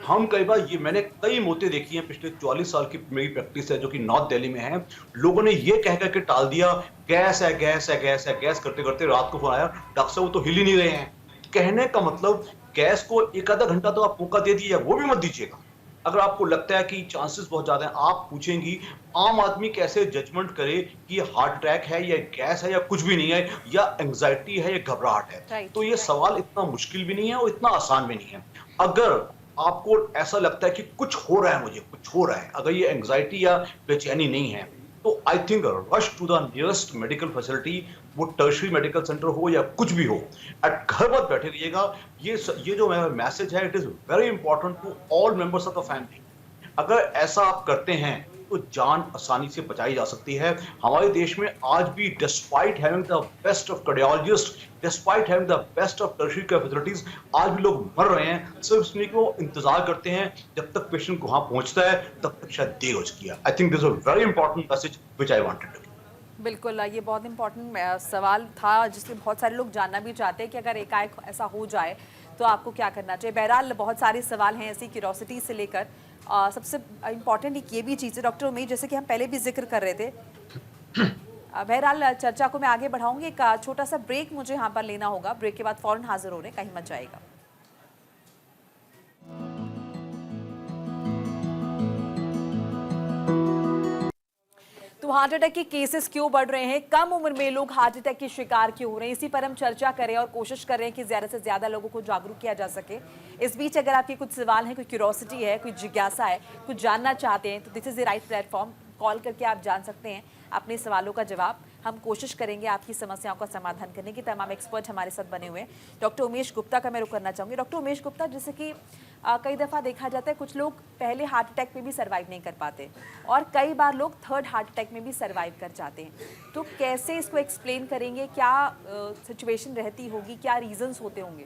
हम कई बार, ये मैंने कई मौतें देखी हैं, पिछले 44 साल की मेरी प्रैक्टिस है जो कि नॉर्थ दिल्ली में है, लोगों ने ये कह करके टाल दिया, गैस है, गैस है, गैस है, गैस करते करते रात को फोन आया, डॉक्टर साहब वो तो हिल ही नहीं रहे हैं। कहने का मतलब, गैस को एक आधा घंटा तो आप मौका दे दीजिए, वो भी मत दीजिएगा। अगर आपको लगता है कि चांसेस बहुत ज्यादा हैं, आप पूछेंगी आम आदमी कैसे जजमेंट करे कि हार्ट अटैक है या गैस है या कुछ भी नहीं है, या एंजाइटी है या घबराहट है। तो ये सवाल इतना मुश्किल भी नहीं है और इतना आसान भी नहीं है। अगर आपको ऐसा लगता है कि कुछ हो रहा है, मुझे कुछ हो रहा है, अगर ये एंजाइटी या बेचैनी नहीं है, तो I think rush to the nearest medical facility, वो टर्शियरी मेडिकल सेंटर हो या कुछ भी हो, घर मत बैठे रहिएगा। ये जो मेरा मैसेज है, it is very important to all members of the family. अगर ऐसा आप करते हैं तो जान आसानी से बचाई जा सकती है। हमारे देश में आज भी, despite having the best of cardiologist, despite having the best of tertiary care facilities, आज भी लोग मर रहे हैं सिर्फ इसलिए कि वो इंतजार करते हैं जब तक पेशेंट वहां पहुंचता है, तब तक शायद देर हो चुकी है। I think this is a very important message which I wanted to. बिल्कुल, ये बहुत इंपॉर्टेंट सवाल था जिससे बहुत सारे लोग जानना भी चाहते हैं कि अगर एकाएक ऐसा हो जाए तो आपको क्या करना चाहिए। बहरहाल बहुत सारे सवाल हैं ऐसी क्यूरोसिटी से लेकर, सबसे इम्पॉर्टेंट एक ये भी चीज़ है डॉक्टर उमेश, जैसे कि हम पहले भी जिक्र कर रहे थे। बहरहाल चर्चा को मैं आगे बढ़ाऊंगी, एक छोटा सा ब्रेक मुझे यहाँ पर लेना होगा, ब्रेक के बाद फौरन हाजिर हो रहे, कहीं मत जाएगा। तो तो हार्ट अटैक के केसेस क्यों बढ़ रहे हैं, कम उम्र में लोग हार्ट अटैक के शिकार क्यों हो रहे हैं, इसी पर हम चर्चा करें और कोशिश कर रहे हैं कि ज्यादा से ज्यादा लोगों को जागरूक किया जा सके। इस बीच अगर आपके कुछ सवाल हैं, कोई क्यूरोसिटी है, कोई जिज्ञासा है, कुछ जानना चाहते हैं, तो this is the right platform. Call करके आप जान सकते हैं अपने सवालों का जवाब। हम कोशिश करेंगे आपकी समस्याओं का समाधान करने की। तमाम एक्सपर्ट हमारे साथ बने हुए हैं। डॉक्टर उमेश गुप्ता का मैं रुख करना चाहूँगी। डॉक्टर उमेश गुप्ता, जैसे कि कई दफ़ा देखा जाता है कुछ लोग पहले हार्ट अटैक में भी सर्वाइव नहीं कर पाते और कई बार लोग थर्ड हार्ट अटैक में भी सर्वाइव कर जाते हैं, तो कैसे इसको एक्सप्लेन करेंगे, क्या सिचुएशन रहती होगी, क्या रीजंस होते होंगे?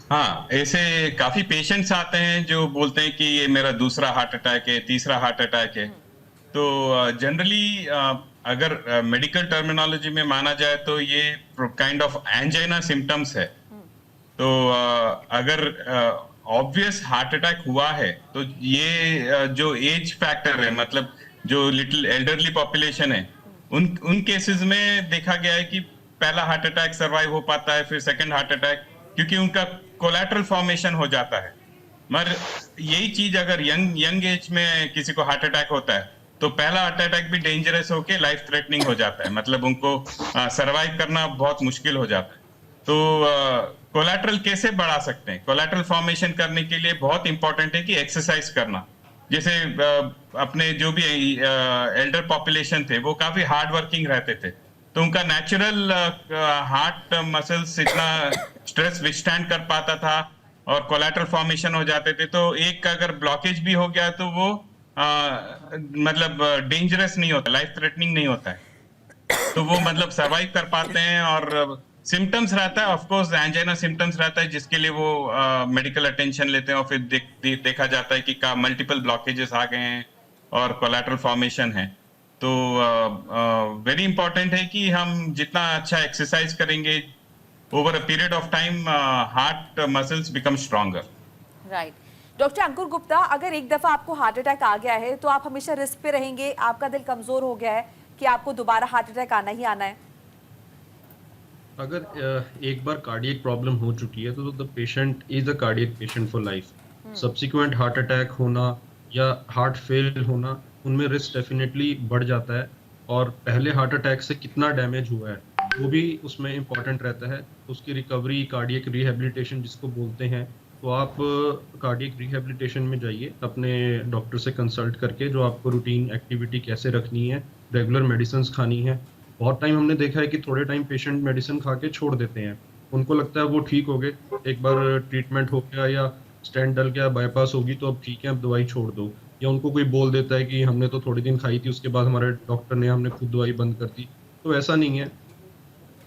हाँ, ऐसे काफी पेशेंट्स आते हैं जो बोलते हैं कि ये मेरा दूसरा हार्ट अटैक है, तीसरा हार्ट अटैक है। तो जनरली अगर मेडिकल टर्मिनोलॉजी में माना जाए तो ये काइंड ऑफ एंजाइना सिम्टम्स है। तो अगर ऑब्वियस हार्ट अटैक हुआ है तो ये जो एज फैक्टर है, मतलब जो लिटिल एल्डरली पॉपुलेशन है, उन केसेस में देखा गया है कि पहला हार्ट अटैक सर्वाइव हो पाता है, फिर सेकंड हार्ट अटैक, क्योंकि उनका कोलैटरल फॉर्मेशन हो जाता है। मगर यही चीज अगर यंग एज में किसी को हार्ट अटैक होता है तो पहला हार्ट अटैक भी डेंजरस होके लाइफ थ्रेटनिंग हो जाता है, मतलब उनको सरवाइव करना बहुत मुश्किल हो जाता है। तो कोलैटरल कैसे बढ़ा सकते हैं? कोलैटरल फॉर्मेशन करने के लिए बहुत इंपॉर्टेंट है कि एक्सरसाइज करना। जैसे अपने जो भी एल्डर पॉपुलेशन थे वो काफी हार्ड वर्किंग रहते थे, तो उनका नेचुरल हार्ट मसल्स इतना स्ट्रेस विथस्टैंड कर पाता था और कोलैटरल फॉर्मेशन हो जाते थे। तो एक अगर ब्लॉकेज भी हो गया तो वो मतलब डेंजरस नहीं होता, लाइफ थ्रेटनिंग नहीं होता है, तो वो मतलब सर्वाइव कर पाते हैं। और सिम्टम्स रहता है, ऑफ कोर्स एंजाइना सिम्टम्स रहता है, जिसके लिए वो मेडिकल अटेंशन लेते हैं और फिर देखा जाता है कि मल्टीपल ब्लॉकेजेस आ गए हैं और कोलैटरल फॉर्मेशन है। तो वेरी इंपॉर्टेंट है कि हम जितना अच्छा एक्सरसाइज करेंगे over a period of time heart muscles become stronger. Right. Doctor Ankur Gupta, अगर एक दफा आपको हार्ट अटैक आ गया है तो आप हमेशा रिस्क पे रहेंगे, आपका दिल कमजोर हो गया है कि आपको दोबारा हार्ट अटैक आना ही आना है? अगर एक बार कार्डियक प्रॉब्लम हो चुकी है तो the patient is a cardiac patient for life. Subsequent heart attack होना या हार्ट फेल होना, उनमें रिस्क डेफिनेटली बढ़ जाता है, और पहले हार्ट अटैक से कितना डैमेज हुआ है वो भी उसमें इम्पॉर्टेंट रहता है। उसकी रिकवरी, कार्डियक रिहेबिलिटेशन जिसको बोलते हैं, तो आप कार्डियक रिहेबिलिटेशन में जाइए अपने डॉक्टर से कंसल्ट करके, जो आपको रूटीन एक्टिविटी कैसे रखनी है, रेगुलर मेडिसिन खानी है। बहुत टाइम हमने देखा है कि थोड़े टाइम पेशेंट मेडिसिन खा के छोड़ देते हैं, उनको लगता है वो ठीक हो गए, एक बार ट्रीटमेंट हो गया या स्टेंट डल गया, बाईपास होगी तो अब ठीक है, अब दवाई छोड़ दो। या उनको कोई बोल देता है कि हमने तो थोड़ी दिन खाई थी, उसके बाद हमारे डॉक्टर ने हमने खुद दवाई बंद कर दी। तो ऐसा नहीं है।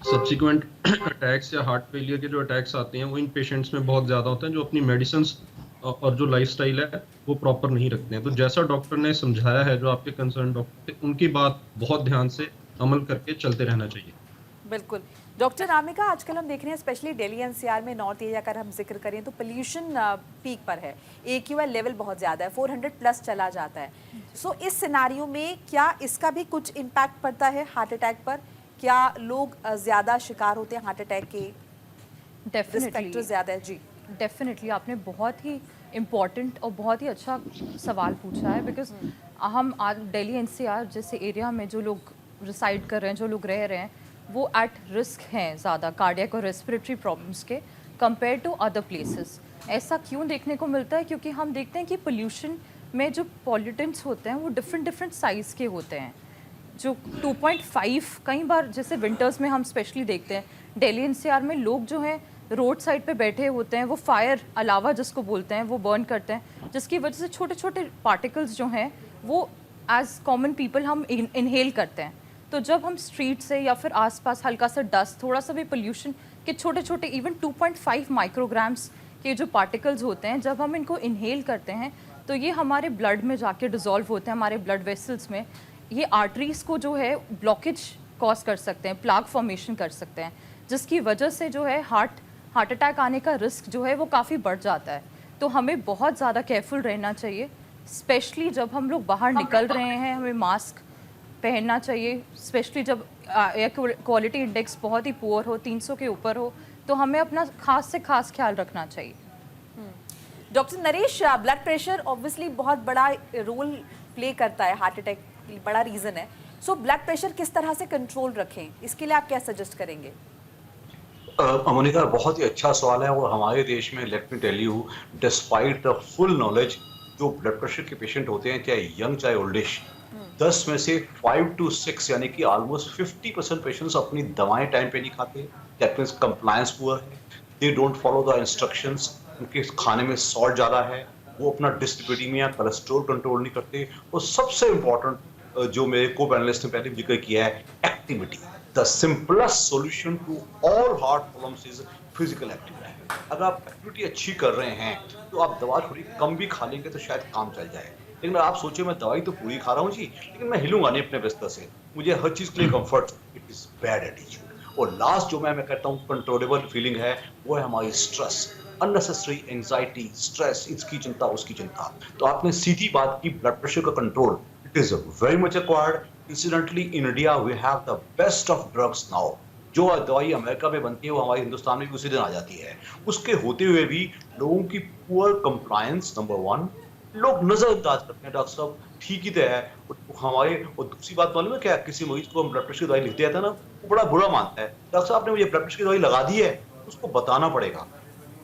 सब्सिक्वेंट अटैक्स या हार्ट फेलियर के जो अटैक्स आते हैं वो इन पेशेंट्स में बहुत ज़्यादा होते हैं जो अपनी मेडिसिन और जो लाइफस्टाइल है वो प्रॉपर नहीं रखते हैं। तो जैसा डॉक्टर ने समझाया है, जो आपके कंसर्न डॉक्टर थे, उनकी बात बहुत ध्यान से अमल करके चलते रहना चाहिए। बिल्कुल। डॉक्टर नामिका, आजकल हम देख रहे हैं स्पेशली दिल्ली एनसीआर में, नॉर्थ एरिया का हम जिक्र करें तो पोल्यूशन पीक पर है, AQI लेवल बहुत ज़्यादा है, 400 प्लस चला जाता है। सो इस सिनारियो में क्या इसका भी कुछ इम्पैक्ट पड़ता है हार्ट अटैक पर? क्या लोग ज़्यादा शिकार होते हैं हार्ट अटैक के? डेफिनेटली ज़्यादा है जी। डेफिनेटली आपने बहुत ही इम्पॉर्टेंट और बहुत ही अच्छा सवाल पूछा है, बिकॉज हम आज दिल्ली एनसीआर जैसे एरिया में जो लोग रिसाइड कर रहे हैं, जो लोग रह रहे हैं, वो एट रिस्क हैं ज़्यादा कार्डियक और रेस्पिरेटरी प्रॉब्लम्स के कंपेयर टू अदर प्लेसेस। ऐसा क्यों देखने को मिलता है? क्योंकि हम देखते हैं कि पोल्यूशन में जो पॉल्यूटेंट्स होते हैं वो डिफरेंट साइज़ के होते हैं। जो 2.5 कई बार जैसे विंटर्स में हम स्पेशली देखते हैं दिल्ली एनसीआर में लोग जो हैं रोड साइड पे बैठे होते हैं, वो फायर अलावा जिसको बोलते हैं वो बर्न करते हैं, जिसकी वजह से छोटे छोटे पार्टिकल्स जो हैं वो एज कॉमन पीपल हम इनहेल करते हैं। तो जब हम स्ट्रीट से या फिर आसपास हल्का सा डस्ट, थोड़ा सा भी पोल्यूशन के छोटे छोटे इवन 2.5 माइक्रोग्राम्स के जो पार्टिकल्स होते हैं, जब हम इनको इनहेल करते हैं तो ये हमारे ब्लड में जाके डिज़ोल्व होते हैं, हमारे ब्लड वेसल्स में। ये आर्टरीज़ को जो है ब्लॉकेज कॉज कर सकते हैं, प्लाग फॉर्मेशन कर सकते हैं, जिसकी वजह से जो है हार्ट अटैक आने का रिस्क जो है वो काफ़ी बढ़ जाता है। तो हमें बहुत ज़्यादा केयरफुल रहना चाहिए, स्पेशली जब हम लोग बाहर निकल रहे हैं, हमें मास्क पहनना चाहिए, स्पेशली जब एयर क्वालिटी इंडेक्स बहुत ही पुअर हो, 300 के ऊपर हो, तो हमें अपना खास से खास ख्याल रखना चाहिए। Doctor Naresh, blood pressure obviously बहुत बड़ा रोल प्ले करता है, हार्ट अटैक बड़ा रीज़न है। सो ब्लड प्रेशर किस तरह से कंट्रोल रखें, इसके लिए आप क्या सजेस्ट करेंगे? मोनिका, बहुत ही अच्छा सवाल है। और हमारे देश में let me tell you, despite the full knowledge, जो ब्लड प्रेशर के पेशेंट होते हैं, चाहे यंग चाहे ओल्डिश, 10 में से 5 to 6 यानी कि ऑलमोस्ट 50% पेशेंट्स अपनी दवाएं टाइम पे नहीं खाते। दैट मींस कंप्लायंस पुअर है, they don't follow the instructions, उनके खाने में सॉल्ट ज़्यादा है, वो अपना डिस्लिपिडीमिया कोलेस्ट्रॉल कंट्रोल नहीं करते। और सबसे इम्पोर्टेंट जो मेरे को पैनलिस्ट ने पहले जिक्र किया है, activity. The simplest solution to all heart problems is physical activity. अगर आप एक्टिविटी अच्छी कर रहे हैं तो आप दवा थोड़ी कम भी खा लेंगे तो शायद काम चल जाए। लेकिन आप सोचिए, मैं दवाई तो पूरी खा रहा हूँ जी, लेकिन मैं हिलूंगा नहीं अपने बिस्तर से, मुझे हर चीज के लिए comfort, it is bad attitude. और लास्ट जो मैं कहता हूँ कंट्रोलेबल फीलिंग है, वो है हमारी स्ट्रेस, अननेसेसरी एंजाइटी, स्ट्रेस, इसकी चिंता उसकी चिंता। तो आपने सीधी बात की, ब्लड प्रेशर का control, it is very much required. Incidentally in India we have the best of drugs now. जो दवाई अमेरिका में बनती है वो हमारे हिंदुस्तान में भी उसी दिन आ जाती है। उसके होते हुए भी लोगों की पुअर कंप्लायंस, नंबर 1, लोग नजरअंदाज करते हैं, डॉक्टर साहब ठीक ही तो है हमारे। और दूसरी बात मालूम है क्या, किसी मरीज को हम ब्लड प्रेशर की दवाई लिखते हैं ना, वो बड़ा बुरा मानता है, डॉक्टर साहब आपने मुझे ब्लड प्रेशर की दवाई लगा दी है। उसको बताना पड़ेगा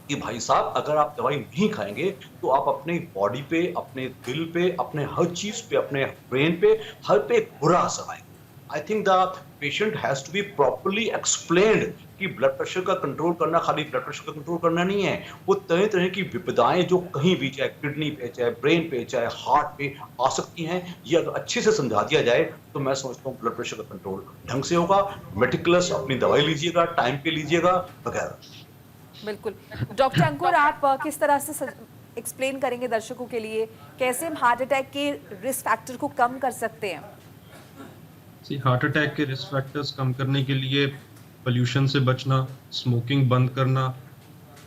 कि भाई साहब, अगर आप दवाई नहीं खाएंगे तो आप अपने बॉडी पे, अपने दिल पे, अपने हर चीज पे, अपने ब्रेन पे, हर पे एक बुरा असर आएगा। I think the patient has to be properly explained कि ब्लड प्रेशर का कंट्रोल करना खाली ब्लड प्रेशर का कंट्रोल करना नहीं है, वो तरह तरह की विपदाएं जो कहीं भी, चाहे किडनी पे, चाहे ब्रेन पे, चाहे हार्ट पे आ सकती हैं, ये अगर अच्छे से समझा दिया जाए तो मैं समझता हूँ ब्लड प्रेशर का कंट्रोल ढंग से होगा। मेटिकुलस अपनी दवाई लीजिएगा, टाइम पे लीजिएगा वगैरह। बिल्कुल। डॉक्टर अंकुर, आप किस तरह से एक्सप्लेन करेंगे दर्शकों के लिए, कैसे हम हार्ट अटैक के रिस्क फैक्टर को कम कर सकते हैं? हार्ट अटैक के रिस्क फैक्टर्स कम करने के लिए पोल्यूशन से बचना, स्मोकिंग बंद करना,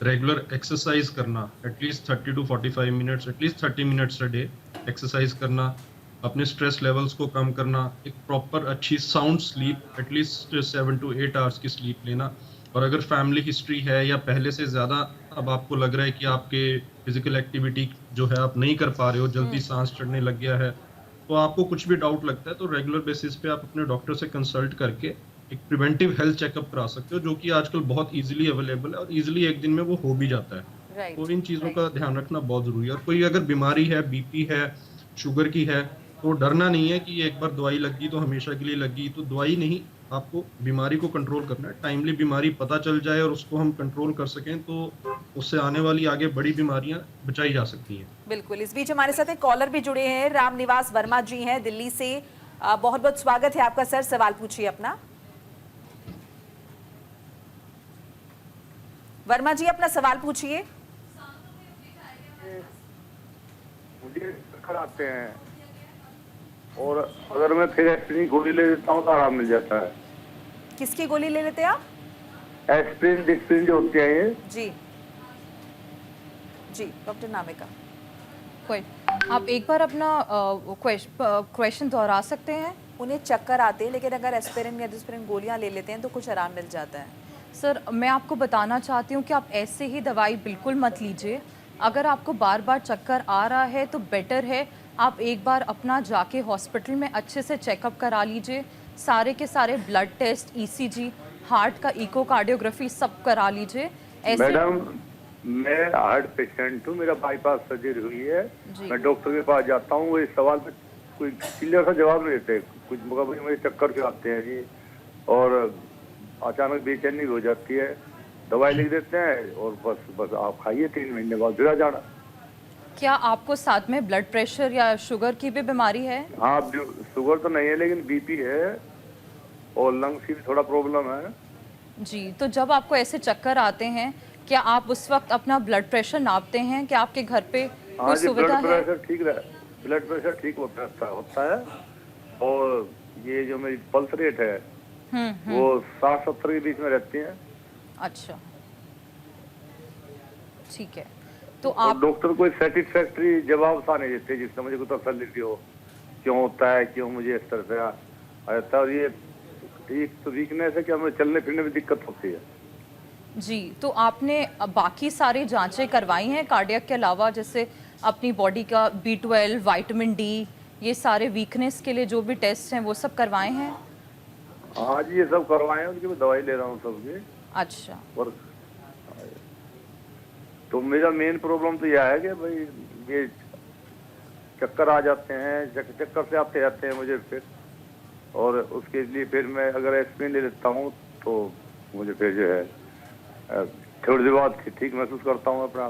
रेगुलर एक्सरसाइज करना, at least 30 to 45 minutes, at least 30 minutes a day exercise करना, अपने स्ट्रेस लेवल्स को कम करना, एक प्रॉपर अच्छी sound sleep, at least 7 to 8 hours की स्लीप लेना। और अगर फैमिली हिस्ट्री है या पहले से ज़्यादा अब आपको लग रहा है कि आपके फिजिकल एक्टिविटी जो है आप नहीं कर पा रहे हो, जल्दी सांस चढ़ने लग गया है, तो आपको कुछ भी डाउट लगता है तो रेगुलर बेसिस पे आप अपने डॉक्टर से कंसल्ट करके एक प्रिवेंटिव हेल्थ चेकअप करा सकते हो, जो कि आजकल बहुत इजीली अवेलेबल है और इजीली एक दिन में वो हो भी जाता है। तो इन चीज़ों का ध्यान रखना बहुत ज़रूरी है। और कोई अगर बीमारी है, बीपी है, शुगर की है, तो डरना नहीं है कि एक बार दवाई लग गई तो हमेशा के लिए लग गई, तो दवाई नहीं, आपको बीमारी को कंट्रोल करना है। टाइमली बीमारी पता चल जाए और उसको हम कंट्रोल कर सकें तो उससे आने वाली आगे बड़ी बीमारियां बचाई जा सकती हैं। बिल्कुल। इस बीच हमारे साथ एक कॉलर भी जुड़े हैं, रामनिवास वर्मा जी हैं दिल्ली से। बहुत बहुत स्वागत है आपका सर, सवाल पूछिए अपना। वर्मा जी अपना सवाल पूछिए। मुझे चक्कर आते हैं और अगर मैं फिर एस्प्रिन गोली ले लेता हूँ तो आराम मिल जाता है। किसकी गोली ले लेते हैं आप? एस्प्रिन डिस्प्रिन जो होती है ये। जी जी डॉक्टर नामिका, कोई आप एक बार अपना क्वेश्चन दोहरा सकते हैं? उन्हें चक्कर आते हैं लेकिन अगर एस्पिरिन या डिस्पिरिन गोलियां ले लेते हैं तो कुछ आराम मिल जाता है। सर, मैं आपको बताना चाहती हूँ कि आप ऐसे ही दवाई बिल्कुल मत लीजिए। अगर आपको बार बार चक्कर आ रहा है तो बेटर है आप एक बार अपना जाके हॉस्पिटल में अच्छे से चेकअप करा लीजिए। सारे के सारे ब्लड टेस्ट, ईसीजी, हार्ट का इकोकार्डियोग्राफी सब करा लीजिए। मैडम, मैं हार्ट पेशेंट हूँ, मेरा बाईपास सर्जरी हुई है। मैं डॉक्टर के पास जाता हूँ, वो इस सवाल पे कोई क्लियर सा जवाब नहीं देते। कुछ मुझे चक्कर के आते हैं जी, और अचानक बेचैनी हो जाती है, दवाई लिख देते हैं और बस आप खाइए, 3 महीने बाद फिर आ जाना। क्या आपको साथ में ब्लड प्रेशर या शुगर की भी बीमारी है? हाँ, शुगर तो नहीं है लेकिन बीपी है और लंग्स की भी थोड़ा प्रॉब्लम है जी। तो जब आपको ऐसे चक्कर आते हैं, क्या आप उस वक्त अपना ब्लड प्रेशर नापते हैं? क्या आपके घर पे कोई सुविधा है? ब्लड प्रेशर ठीक होता है और ये जो मेरी पल्स रेट है वो 60-70 के बीच में रहती है। अच्छा, ठीक है। तो आप डॉक्टर कोई सेटिस्फैक्टरी जवाब सा नहीं देते जिससे मुझे कोई तसल्ली हो, क्यों होता है, क्यों मुझे इस तरह से आता है। और ये एक तो वीकनेस है कि हमें चलने फिरने में दिक्कत होती है जी। तो आपने बाकी सारी जांचें करवाई हैं कार्डियक के अलावा, जैसे अपनी बॉडी का B12, विटामिन D ये सारे वीकनेस के लिए जो भी टेस्ट हैं वो सब करवाए हैं? हाँ जी, ये सब करवाए हैं, उनकी मैं दवाई ले रहा हूँ सबकी। अच्छा। और तो मेरा मेन प्रॉब्लम तो यह है कि भाई ये चक्कर आ जाते हैं, चक्कर से आते रहते हैं मुझे फिर, और उसके लिए फिर मैं अगर एस्पिरिन ले लेता हूँ तो मुझे फिर जो है थोड़ी देर बाद ठीक महसूस करता हूँ अपना।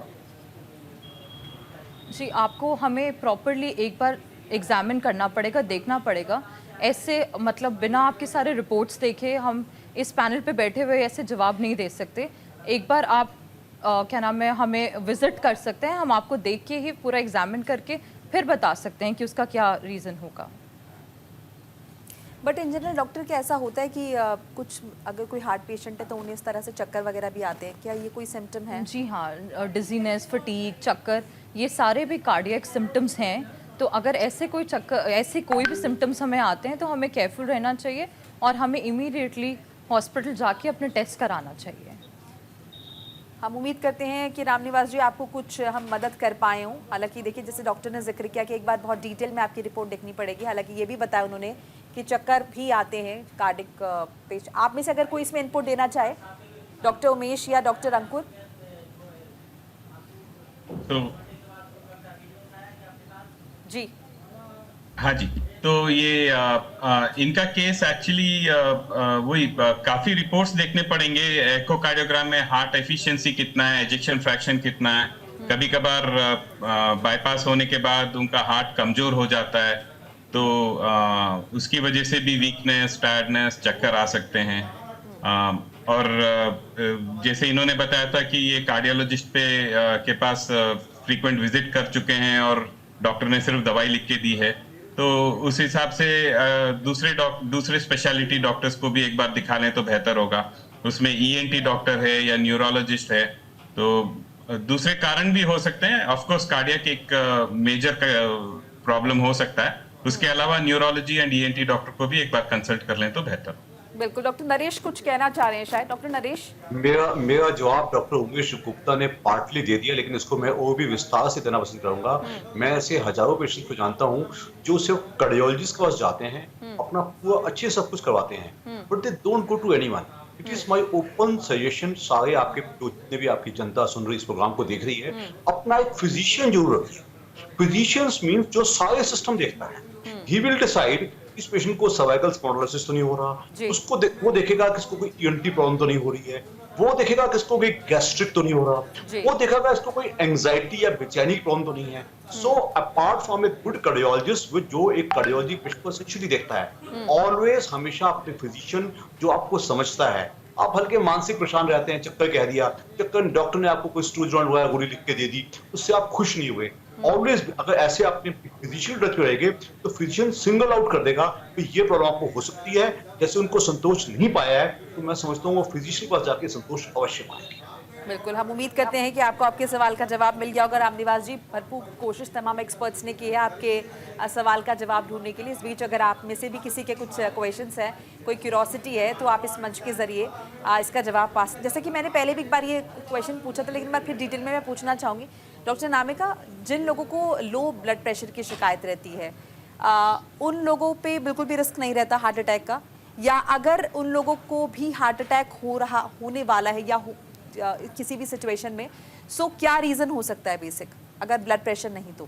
जी, आपको हमें प्रॉपरली एक बार एग्जामिन करना पड़ेगा, देखना पड़ेगा। ऐसे मतलब बिना आपके सारे रिपोर्ट्स देखे हम इस पैनल पे बैठे हुए ऐसे जवाब नहीं दे सकते। एक बार आप क्या नाम है, हमें विजिट कर सकते हैं, हम आपको देख के ही पूरा एग्जामिन करके फिर बता सकते हैं कि उसका क्या रीज़न होगा। बट इन जनरल डॉक्टर, क्या ऐसा होता है कि कुछ अगर कोई हार्ट पेशेंट है तो उन्हें इस तरह से चक्कर वगैरह भी आते हैं, क्या ये कोई सिम्टम है? जी हाँ, डिजीनेस, फटीग, चक्कर, ये सारे भी कार्डियक सिम्टम्स हैं। तो अगर ऐसे कोई भी सिम्टम्स हमें आते हैं तो हमें केयरफुल रहना चाहिए और हमें इमीडिएटली हॉस्पिटल जाके अपने टेस्ट कराना चाहिए। हम उम्मीद करते हैं कि रामनिवास जी आपको कुछ हम मदद कर पाए हों। हालांकि देखिए, जैसे डॉक्टर ने जिक्र किया कि एक बार बहुत डिटेल में आपकी रिपोर्ट देखनी पड़ेगी। हालांकि ये भी बताया उन्होंने कि चक्कर भी आते हैं कार्डिक पेशेंट। आप में से अगर कोई इसमें इनपुट देना चाहे, डॉक्टर उमेश या डॉक्टर अंकुर? तो जी हाँ जी, तो ये इनका केस एक्चुअली वही काफी रिपोर्ट्स देखने पड़ेंगे। एकोकार्डियोग्राम में हार्ट एफिशिएंसी कितना है, एजेक्शन फ्रैक्शन कितना है। कभी कभार बाईपास होने के बाद उनका हार्ट कमजोर हो जाता है, तो उसकी वजह से भी वीकनेस, टायर्डनेस, चक्कर आ सकते हैं। और जैसे इन्होंने बताया था कि ये कार्डियोलॉजिस्ट के पास फ्रीक्वेंट विजिट कर चुके हैं और डॉक्टर ने सिर्फ दवाई लिख के दी है, तो उस हिसाब से दूसरे स्पेशलिटी डॉक्टर्स को भी एक बार दिखा लें तो बेहतर होगा। उसमें ईएनटी डॉक्टर है या न्यूरोलॉजिस्ट है, तो दूसरे कारण भी हो सकते हैं। ऑफ कोर्स कार्डियक एक मेजर प्रॉब्लम हो सकता है, उसके अलावा न्यूरोलॉजी एंड ईएनटी डॉक्टर को भी एक बार कंसल्ट कर लें तो बेहतर। बिल्कुल। डॉक्टर नरेश कुछ कहना चाह रहे हैं शायद। डॉक्टर नरेश? मेरा जवाब डॉक्टर उमेश गुप्ता ने पार्टली दे दिया, लेकिन इसको मैं और भी विस्तार से देना पसंद करूंगा। मैं ऐसे हजारों पेशेंट को जानता हूं जो सिर्फ कार्डियोलॉजिस्ट के पास जाते हैं, अपना पूरा अच्छे सब कुछ करवाते हैं, but they don't go to anyone. It is my open suggestion, सारे आपके जितने भी आपकी जनता सुन रही इस प्रोग्राम को देख रही है, अपना एक फिजिशियन जरूर रखिए। फिजिशियंस मींस जो सारे सिस्टम देखता है। ही विल डिसाइड इस पेशेंट को सर्वाइकल स्पॉन्डिलोसिस तो नहीं हो रहा, उसको वो देखेगा कि इसको कोई ईएनटी प्रॉब्लम तो नहीं हो रही है, वो देखेगा कि इसको कोई गैस्ट्रिक तो नहीं हो रहा, वो देखेगा इसको कोई एंजाइटी या बेचैनी प्रॉब्लम तो नहीं है। So apart from a good cardiologist जो एक कार्डियोलॉजी पेशेंट को सेक्चुअली देखता है, ऑलवेज हमेशा अपने फिजिशियन जो आपको समझता है। आप हल्के मानसिक परेशान रहते हैं, चक्कर कह दिया, चक्कर डॉक्टर ने आपको कोई स्टूडेंट वगैरह गोली लिख के दे दी, उससे आप खुश नहीं हुए। ऑलवेज अगर ऐसे अपने फिजिशियन टच रहेंगे तो फिजिशियन सिंगल आउट कर देगा कि ये प्रॉब्लम आपको हो सकती है। जैसे उनको संतोष नहीं पाया है, तो मैं समझता हूँ वो फिजिशियन के पास जाके संतोष अवश्य पाएंगे। बिल्कुल। हम उम्मीद करते हैं कि आपको आपके सवाल का जवाब मिल गया होगा। रामनिवास जी, भरपूर कोशिश तमाम एक्सपर्ट्स ने की है आपके सवाल का जवाब ढूंढने के लिए। इस बीच अगर आप में से भी किसी के कुछ क्वेश्चंस हैं, कोई क्यूरोसिटी है, तो आप इस मंच के जरिए इसका जवाब पा सकते। जैसे कि मैंने पहले भी एक बार ये क्वेश्चन पूछा था, लेकिन मैं फिर डिटेल में मैं पूछना चाहूँगी। डॉक्टर नामिका, जिन लोगों को लो ब्लड प्रेशर की शिकायत रहती है, उन लोगों पे बिल्कुल भी रिस्क नहीं रहता हार्ट अटैक का, या अगर उन लोगों को भी हार्ट अटैक होने वाला है या किसी भी सिचुएशन में, सो क्या रीज़न हो सकता है बेसिक, अगर ब्लड प्रेशर नहीं तो?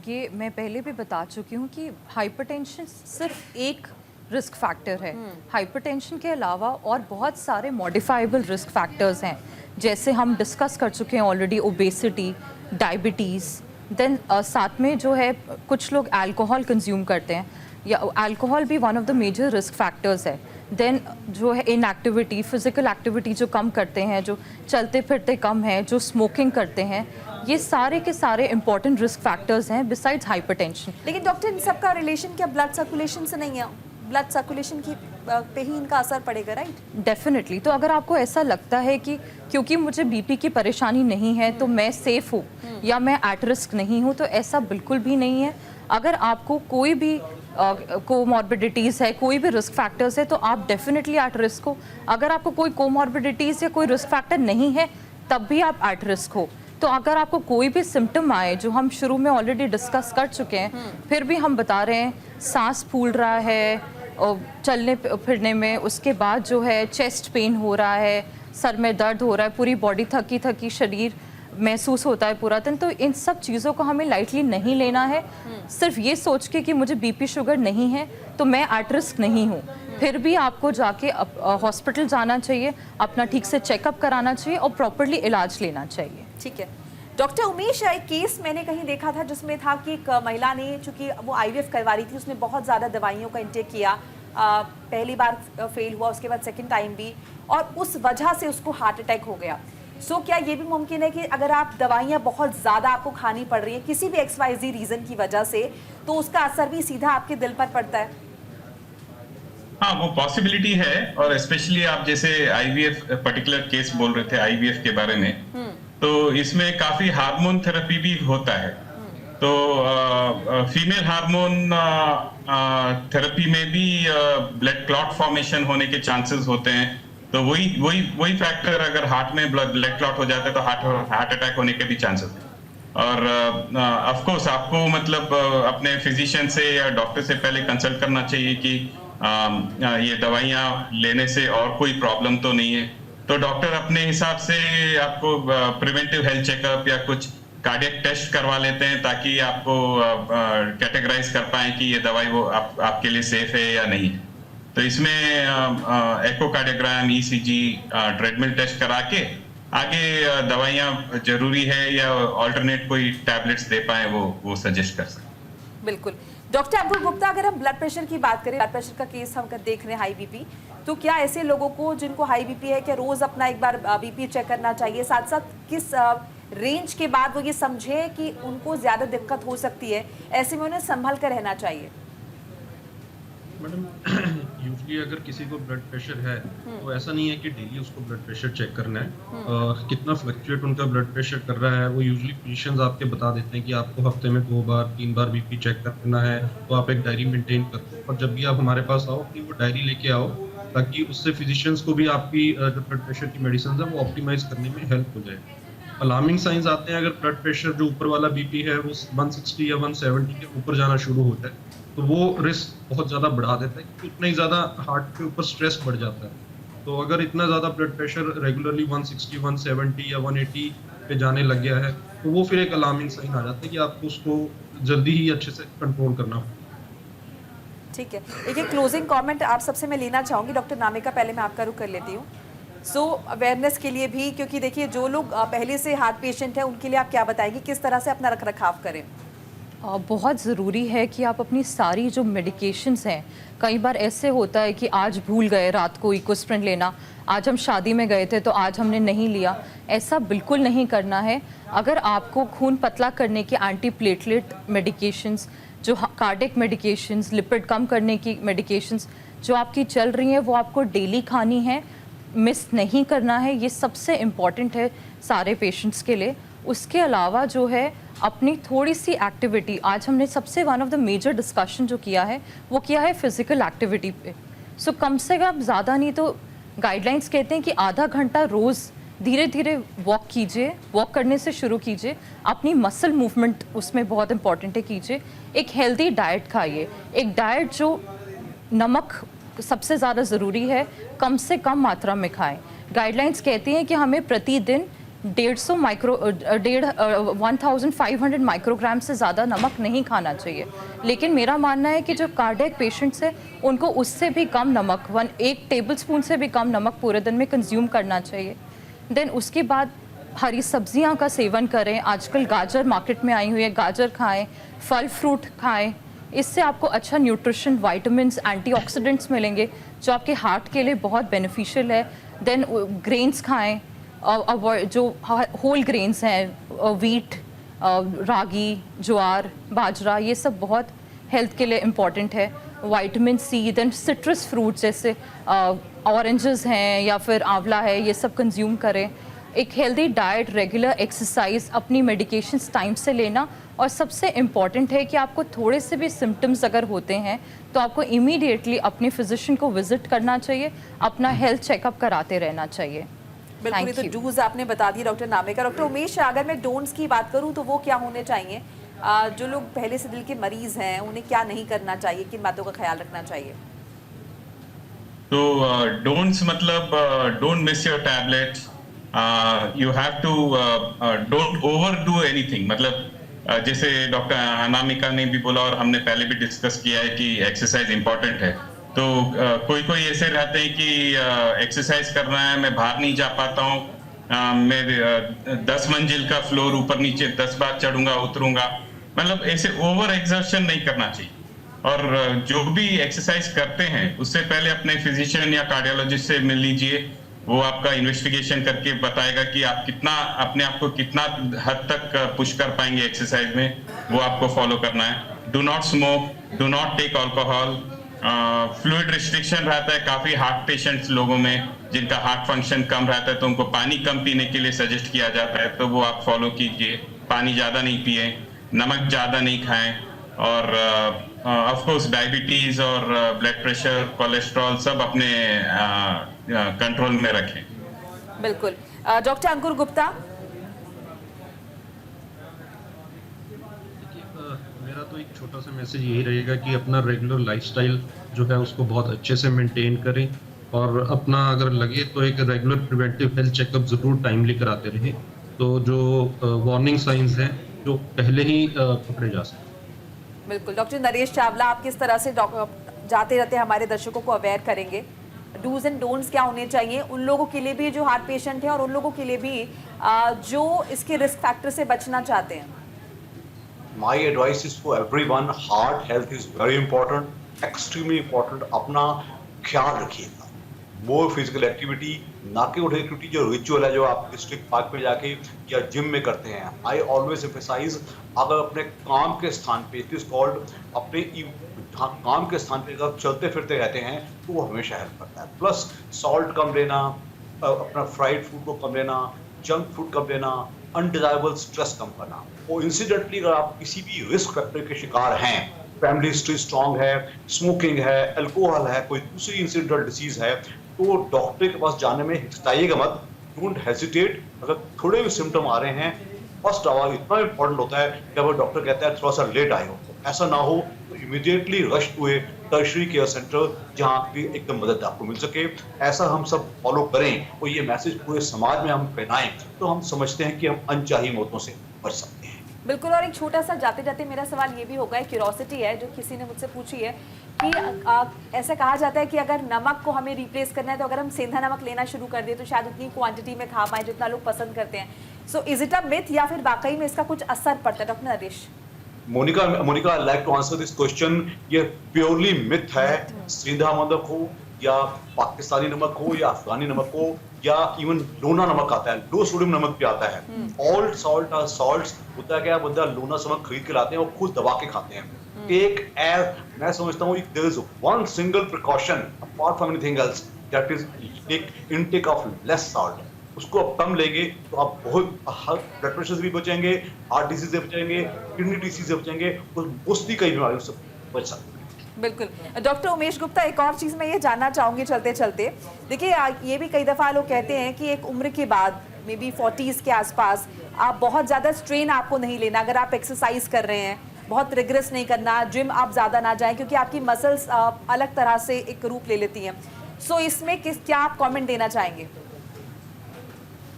ये मैं पहले भी बता चुकी हूँ कि हाइपरटेंशन सिर्फ एक रिस्क फैक्टर है। हाइपरटेंशन के अलावा और बहुत सारे मॉडिफाइबल रिस्क फैक्टर्स हैं, जैसे हम डिस्कस कर चुके हैं ऑलरेडी, ओबेसिटी, डायबिटीज़, देन साथ में जो है कुछ लोग अल्कोहल कंज्यूम करते हैं, या अल्कोहल भी one of the major risk factors है। देन जो है इनएक्टिविटी, फिजिकल एक्टिविटी जो कम करते हैं, जो चलते फिरते कम हैं, जो स्मोकिंग करते हैं, ये सारे के सारे इंपॉर्टेंट रिस्क फैक्टर्स हैं बिसाइड्स हाइपरटेंशन। लेकिन डॉक्टर, इन सबका रिलेशन क्या ब्लड सर्कुलेशन से नहीं है? ब्लड सर्कुलेशन की पे ही इनका असर पड़ेगा, राइट? डेफिनेटली। तो अगर आपको ऐसा लगता है कि क्योंकि मुझे बीपी की परेशानी नहीं है तो मैं सेफ हूँ या मैं एट रिस्क नहीं हूँ, तो ऐसा बिल्कुल भी नहीं है। अगर आपको कोई भी कोमॉर्बिडिटीज़ है, कोई भी रिस्क फैक्टर्स है, तो आप डेफिनेटली एट रिस्क हो। अगर आपको कोई कोमॉर्बिडिटीज़ या कोई रिस्क फैक्टर नहीं है, तब भी आप एट रिस्क हो। तो अगर आपको कोई भी सिम्टम आए, जो हम शुरू में ऑलरेडी डिस्कस कर चुके हैं, फिर भी हम बता रहे हैं सांस फूल रहा है और चलने फिरने में, उसके बाद जो है चेस्ट पेन हो रहा है, सर में दर्द हो रहा है, पूरी बॉडी थकी थकी शरीर महसूस होता है पूरा दिन, तो इन सब चीज़ों को हमें लाइटली नहीं लेना है। सिर्फ ये सोच के कि मुझे बीपी शुगर नहीं है तो मैं एट रिस्क नहीं हूँ, फिर भी आपको जाके हॉस्पिटल जाना चाहिए, अपना ठीक से चेकअप कराना चाहिए और प्रॉपरली इलाज लेना चाहिए। ठीक है डॉक्टर उमेश, एक केस मैंने कहीं देखा था जिसमें था कि एक महिला ने, चूंकि वो आईवीएफ करवा रही थी, उसने बहुत ज़्यादा दवाइयों का इंटेक किया, पहली बार फेल हुआ, उसके बाद सेकंड टाइम भी, और उस वजह से उसको हार्ट अटैक हो गया। सो क्या ये भी मुमकिन है कि अगर आप दवाइयाँ बहुत ज़्यादा आपको खानी पड़ रही है किसी भी XYZ रीज़न की वजह से, तो उसका असर भी सीधा आपके दिल पर पड़ता है? हाँ, वो पॉसिबिलिटी है, और स्पेशली आप जैसे आईवीएफ पर्टिकुलर केस बोल रहे थे आईवीएफ के बारे में, तो इसमें काफी हार्मोन थेरेपी भी होता है। तो फीमेल हार्मोन थेरेपी में भी ब्लड क्लॉट फॉर्मेशन होने के चांसेस होते हैं। तो वही फैक्टर, अगर हार्ट में ब्लड क्लॉट हो जाता है तो हार्ट अटैक होने के भी चांसेस हैं। और ऑफ कोर्स आपको मतलब अपने फिजिशियन से या डॉक्टर से पहले कंसल्ट करना चाहिए कि ये दवाइयाँ लेने से और कोई प्रॉब्लम तो नहीं है। तो डॉक्टर अपने हिसाब से आपको प्रिवेंटिव हेल्थ चेकअप या कुछ कार्डियक टेस्ट करवा लेते हैं, ताकि आपको कैटेगराइज कर पाए कि ये दवाई वो आपके लिए सेफ है या नहीं। तो इसमें एकोकार्डियोग्राम, ECG, ट्रेडमिल टेस्ट करा के आगे दवाइयाँ जरूरी है या ऑल्टरनेट कोई टैबलेट्स दे पाए वो सजेस्ट कर सकते। बिल्कुल। डॉक्टर अब्दुल गुप्ता, अगर हम ब्लड प्रेशर की बात करें, ब्लड प्रेशर का केस हम देख रहे हैं हाई बीपी, तो क्या ऐसे लोगों को जिनको हाई बीपी है, क्या रोज अपना एक बार बीपी चेक करना चाहिए? साथ साथ किस रेंज के बाद वो ये समझे कि उनको ज्यादा दिक्कत हो सकती है, ऐसे में उन्हें संभल कर रहना चाहिए? मैडम, यूजली अगर किसी को ब्लड प्रेशर है तो ऐसा नहीं है कि डेली उसको ब्लड प्रेशर चेक करना है। कितना फ्लक्चुएट उनका ब्लड प्रेशर कर रहा है वो यूजली फिजिशियंस आपके बता देते हैं कि आपको हफ्ते में 2 बार 3 बार बीपी चेक करना है, तो आप एक डायरी मेंटेन करो। और जब भी आप हमारे पास आओ अपनी वो डायरी लेके आओ, ताकि उससे फिजिशियंस को भी आपकी जो ब्लड प्रेशर की मेडिसिन है वो ऑप्टिमाइज करने में हेल्प हो जाए। अलार्मिंग साइंस आते हैं अगर ब्लड प्रेशर जो ऊपर वाला बीपी है वो 160 या 170 के ऊपर जाना शुरू होता है, तो वो रिस्क बहुत ज़्यादा बढ़ा देता है, क्योंकि उतना ही ज़्यादा हार्ट के ऊपर स्ट्रेस बढ़ जाता है। तो अगर इतना ज़्यादा ब्लड प्रेशर रेगुलरली 160, 170 या 180 पे जाने लग गया है, तो वो फिर एक अलार्मिंग साइन आ जाता है कि आपको उसको जल्दी ही अच्छे से कंट्रोल करना। ठीक है, एक क्लोजिंग कमेंट आप सबसे मैं लेना चाहूँगी। डॉक्टर नामिका, पहले मैं आपका रुख कर लेती हूँ। सो अवेयरनेस के लिए भी, क्योंकि देखिए जो लोग पहले से हार्ट पेशेंट हैं उनके लिए आप क्या बताएंगे, किस तरह से अपना रख रखाव करें? बहुत ज़रूरी है कि आप अपनी सारी जो मेडिकेशंस हैं, कई बार ऐसे होता है कि आज भूल गए रात को इकोस्प्रिन लेना, आज हम शादी में गए थे तो आज हमने नहीं लिया, ऐसा बिल्कुल नहीं करना है। अगर आपको खून पतला करने के एंटी प्लेटलेट मेडिकेशंस, जो कार्डियक मेडिकेशंस, लिपिड कम करने की मेडिकेशंस जो आपकी चल रही हैं, वो आपको डेली खानी है, मिस नहीं करना है। ये सबसे इम्पॉर्टेंट है सारे पेशेंट्स के लिए। उसके अलावा जो है अपनी थोड़ी सी एक्टिविटी, आज हमने सबसे one of the major discussion जो किया है वो किया है फिजिकल एक्टिविटी पे। सो कम से कम ज़्यादा नहीं तो गाइडलाइंस कहते हैं कि आधा घंटा रोज़ धीरे धीरे वॉक कीजिए, वॉक करने से शुरू कीजिए, अपनी मसल मूवमेंट उसमें बहुत इंपॉर्टेंट है कीजिए। एक हेल्दी डाइट खाइए, एक डाइट जो नमक सबसे ज़्यादा ज़रूरी है, कम से कम मात्रा में खाएं। गाइडलाइंस कहती हैं कि हमें प्रतिदिन 1500 माइक्रोग्राम से ज़्यादा नमक नहीं खाना चाहिए, लेकिन मेरा मानना है कि जो कार्डियक पेशेंट्स हैं उनको उससे भी कम नमक, 1 टेबलस्पून से भी कम नमक पूरे दिन में कंज्यूम करना चाहिए। देन उसके बाद हरी सब्जियां का सेवन करें। आजकल गाजर मार्केट में आई हुई है, गाजर खाएं, फल फ्रूट खाएं, इससे आपको अच्छा न्यूट्रिशन, विटामिन्स, एंटीऑक्सीडेंट्स मिलेंगे जो आपके हार्ट के लिए बहुत बेनिफिशियल है। देन ग्रेन्स खाएं, जो होल ग्रेन्स हैं, वीट, रागी, ज्वार, बाजरा, ये सब बहुत हेल्थ के लिए इम्पॉर्टेंट है। Vitamin C, then citrus fruits जैसे ऑरेंजेस हैं या फिर आंवला है, ये सब कंज्यूम करें। एक हेल्दी डाइट, रेगुलर एक्सरसाइज, अपनी मेडिकेशंस टाइम से लेना, और सबसे इम्पॉर्टेंट है कि आपको थोड़े से भी सिम्टम्स अगर होते हैं तो आपको इमीडिएटली अपने फिजिशियन को विजिट करना चाहिए, अपना हेल्थ चेकअप कराते रहना चाहिए। बिल्कुल, ये तो डूज आपने बता दी डॉक्टर नामिका। डॉक्टर उमेश, अगर मैं डोंट्स की बात करूं तो वो क्या होने चाहिए? जो लोग पहले से दिल के मरीज हैं उन्हें क्या नहीं करना चाहिए, किन बातों का ख्याल रखना चाहिए? तो डोंट्स मतलब don't miss your tablets, you have to don't overdo anything. मतलब जैसे डॉक्टर अनामिका ने भी बोला और हमने पहले भी डिस्कस किया है कि एक्सरसाइज इंपॉर्टेंट है। तो कोई कोई ऐसे रहते हैं कि एक्सरसाइज करना है, मैं बाहर नहीं जा पाता हूँ, मैं 10 मंजिल का फ्लोर ऊपर नीचे 10 बार चढ़ूंगा उतरूंगा। मतलब ऐसे ओवर एक्सर्शन नहीं करना चाहिए। और जो भी एक्सरसाइज करते हैं उससे पहले अपने फिजिशियन या कार्डियोलॉजिस्ट से मिल लीजिए। वो आपका इन्वेस्टिगेशन करके बताएगा कि आप कितना अपने आप को कितना हद तक पुश कर पाएंगे एक्सरसाइज में, वो आपको फॉलो करना है। Do not smoke, do not take alcohol. Fluid restriction रहता है काफी हार्ट पेशेंट्स लोगों में, जिनका हार्ट फंक्शन कम रहता है तो उनको पानी कम पीने के लिए सजेस्ट किया जाता है, तो वो आप फॉलो कीजिए। पानी ज्यादा नहीं पिए, नमक ज्यादा नहीं खाएं, और ऑफ कोर्स डायबिटीज और ब्लड प्रेशर, कोलेस्ट्रॉल सब अपने कंट्रोल में रखें। बिल्कुल। डॉक्टर अंकुर गुप्ता। मेरा तो एक छोटा सा मैसेज यही रहेगा कि अपना रेगुलर लाइफस्टाइल जो है उसको बहुत अच्छे से मेंटेन करें, और अपना अगर लगे तो एक रेगुलर प्रिवेंटिव हेल्थ चेकअप जरूर टाइमली कराते रहें, तो जो वार्निंग साइंस हैं जो पहले ही पकड़े जा सकते। बिल्कुल। डॉक्टर नरेश चावला, आप किस तरह से जाते रहते हमारे दर्शकों को अवेयर करेंगे, डूज एंड डोंट्स क्या होने चाहिए उन लोगों के लिए भी जो हार्ट पेशेंट हैं और उन लोगों के लिए भी जो इसके रिस्क फैक्टर से बचना चाहते हैं? My advice is for everyone, heart health is very important, extremely important. अपना ख्याल रखिएगा। मोर फिजिकल एक्टिविटी, ना कि वो एक्टिविटी जो रिचुअल है जो आप डिस्ट्रिक्ट पार्क में जाके या जिम में करते हैं। आई ऑलवेज एम्फेसाइज, अगर अपने काम के स्थान पे, इट इज कॉल्ड अपने काम के स्थान पे अगर चलते फिरते रहते हैं तो वो हमेशा हेल्प करता है। प्लस सॉल्ट कम लेना, अपना फ्राइड फूड को कम लेना, जंक फूड कम लेना, अनडिजायरेबल स्ट्रेस कम करना। और इंसिडेंटली अगर आप किसी भी रिस्क फैक्टर के शिकार हैं, फैमिली हिस्ट्री स्ट्रॉन्ग है, स्मोकिंग है, अल्कोहल है, कोई दूसरी इंसिडेंटल डिजीज है, तो डॉक्टर के पास जाने में हिचकिचाइएगा मत। Don't hesitate. अगर थोड़े भी सिम्टम आ रहे हैं, फर्स्ट आवर इतना इंपॉर्टेंट होता है कि अगर डॉक्टर कहता है थोड़ा सा लेट आए हो, तो ऐसा ना हो तो इमीडिएटली रश हुए टर्शरी केयर सेंटर जहाँ की एकदम मदद आपको मिल सके। ऐसा हम सब फॉलो करें और ये मैसेज पूरे समाज में हम फैलाएं, तो हम समझते हैं कि हम अनचाही मौतों से बच सकते हैं। बिल्कुल। और एक छोटा सा जाते जाते मेरा सवाल ये भी होगा, क्यूरोसिटी है जो किसी ने मुझसे पूछी है कि ऐसा कहा जाता है कि अगर नमक को हमें रिप्लेस करना है तो अगर हम सेंधा नमक लेना शुरू कर दें तो शायद उतनी क्वांटिटी में खा पाए जितना लोग पसंद करते हैं। So is it a myth या फिर वाकई में इसका कुछ असर पड़ता है? Doctor Naresh. Monika, I like to answer this question. ये प्योरली मिथ है। सेंधा नमक हो या पाकिस्तानी नमक हो या अफगानी नमक हो या इवन लोना नमक आता है, लो सोडियम नमक भी आता है। All salt are salts. होता है क्या, बंदा लोना नमक खरीद के लाते हैं और खुद दबा के खाते हैं। मैं समझता हूँ there is one single precaution apart from anything else, that is intake of less salt. उसको आप कम लेंगे तो आप बहुत ब्लड प्रेशर से भी बचेंगे, हार्ट डिजीज से बचेंगे, किडनी डिजीज से बचेंगे, और मोस्टली कई बीमारियों से बच सकते हैं। बिल्कुल। डॉक्टर उमेश गुप्ता, एक और चीज़ मैं ये जानना चाहूँगी चलते चलते, देखिए ये भी कई दफ़ा लोग कहते हैं कि एक उम्र के बाद मे बी 40s के आसपास आप बहुत ज़्यादा स्ट्रेन आपको नहीं लेना। अगर आप एक्सरसाइज कर रहे हैं, बहुत रिग्रेस नहीं करना, जिम आप ज़्यादा ना जाएं क्योंकि आपकी मसल्स अलग तरह से एक रूप ले लेती हैं। सो इसमें क्या आप कमेंट देना चाहेंगे?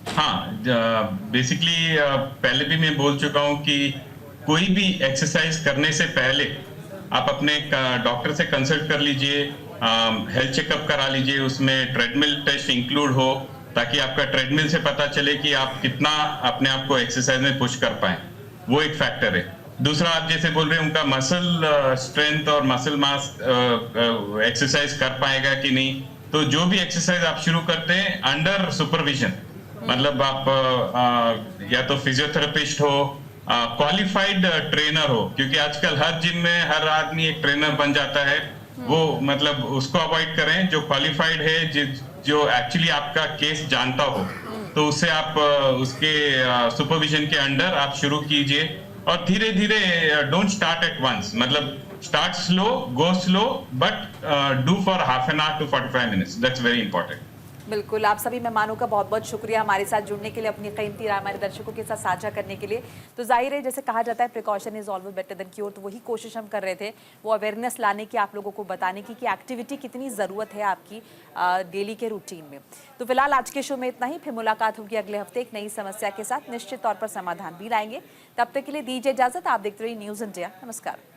हाँ, बेसिकली पहले भी मैं बोल चुका हूँ कि कोई भी एक्सरसाइज करने से पहले आप अपने डॉक्टर से कंसल्ट कर लीजिए, हेल्थ चेकअप करा लीजिए, उसमें ट्रेडमिल टेस्ट इंक्लूड हो ताकि आपका ट्रेडमिल से पता चले कि आप कितना अपने आप को एक्सरसाइज में पुश कर पाए। वो एक फैक्टर है। दूसरा, आप जैसे बोल रहे हैं उनका मसल स्ट्रेंथ और मसल मास एक्सरसाइज कर पाएगा कि नहीं, तो जो भी एक्सरसाइज आप शुरू करते हैं अंडर सुपरविजन, मतलब आप या तो फिजियोथेरेपिस्ट हो, क्वालिफाइड ट्रेनर हो, क्योंकि आजकल हर जिम में हर आदमी एक ट्रेनर बन जाता है, वो मतलब उसको अवॉइड करें। जो क्वालिफाइड है, जो एक्चुअली आपका केस जानता हो, तो उससे आप उसके सुपरविजन के अंडर आप शुरू कीजिए। और धीरे धीरे, डोंट स्टार्ट एट वंस, मतलब start slow, go slow, but do for half an hour to 45 minutes. That's very important. बिल्कुल, आप सभी मेहमानों का बहुत बहुत शुक्रिया हमारे साथ जुड़ने के लिए, अपनी कीमती राय हमारे दर्शकों के साथ साझा करने के लिए। तो जाहिर है, जैसे कहा जाता है precaution is always better than cure, तो वही कोशिश हम कर रहे थे, वो अवेयरनेस लाने की, आप लोगों को बताने की कि एक्टिविटी कितनी ज़रूरत है आपकी डेली के रूटीन में। तो फिलहाल आज के शो में इतना ही, फिर मुलाकात होगी अगले हफ्ते एक नई समस्या के साथ, निश्चित तौर पर समाधान भी लाएंगे। तब तक के लिए दीजिए इजाजत, आप देखते रहिए न्यूज़ इंडिया। नमस्कार।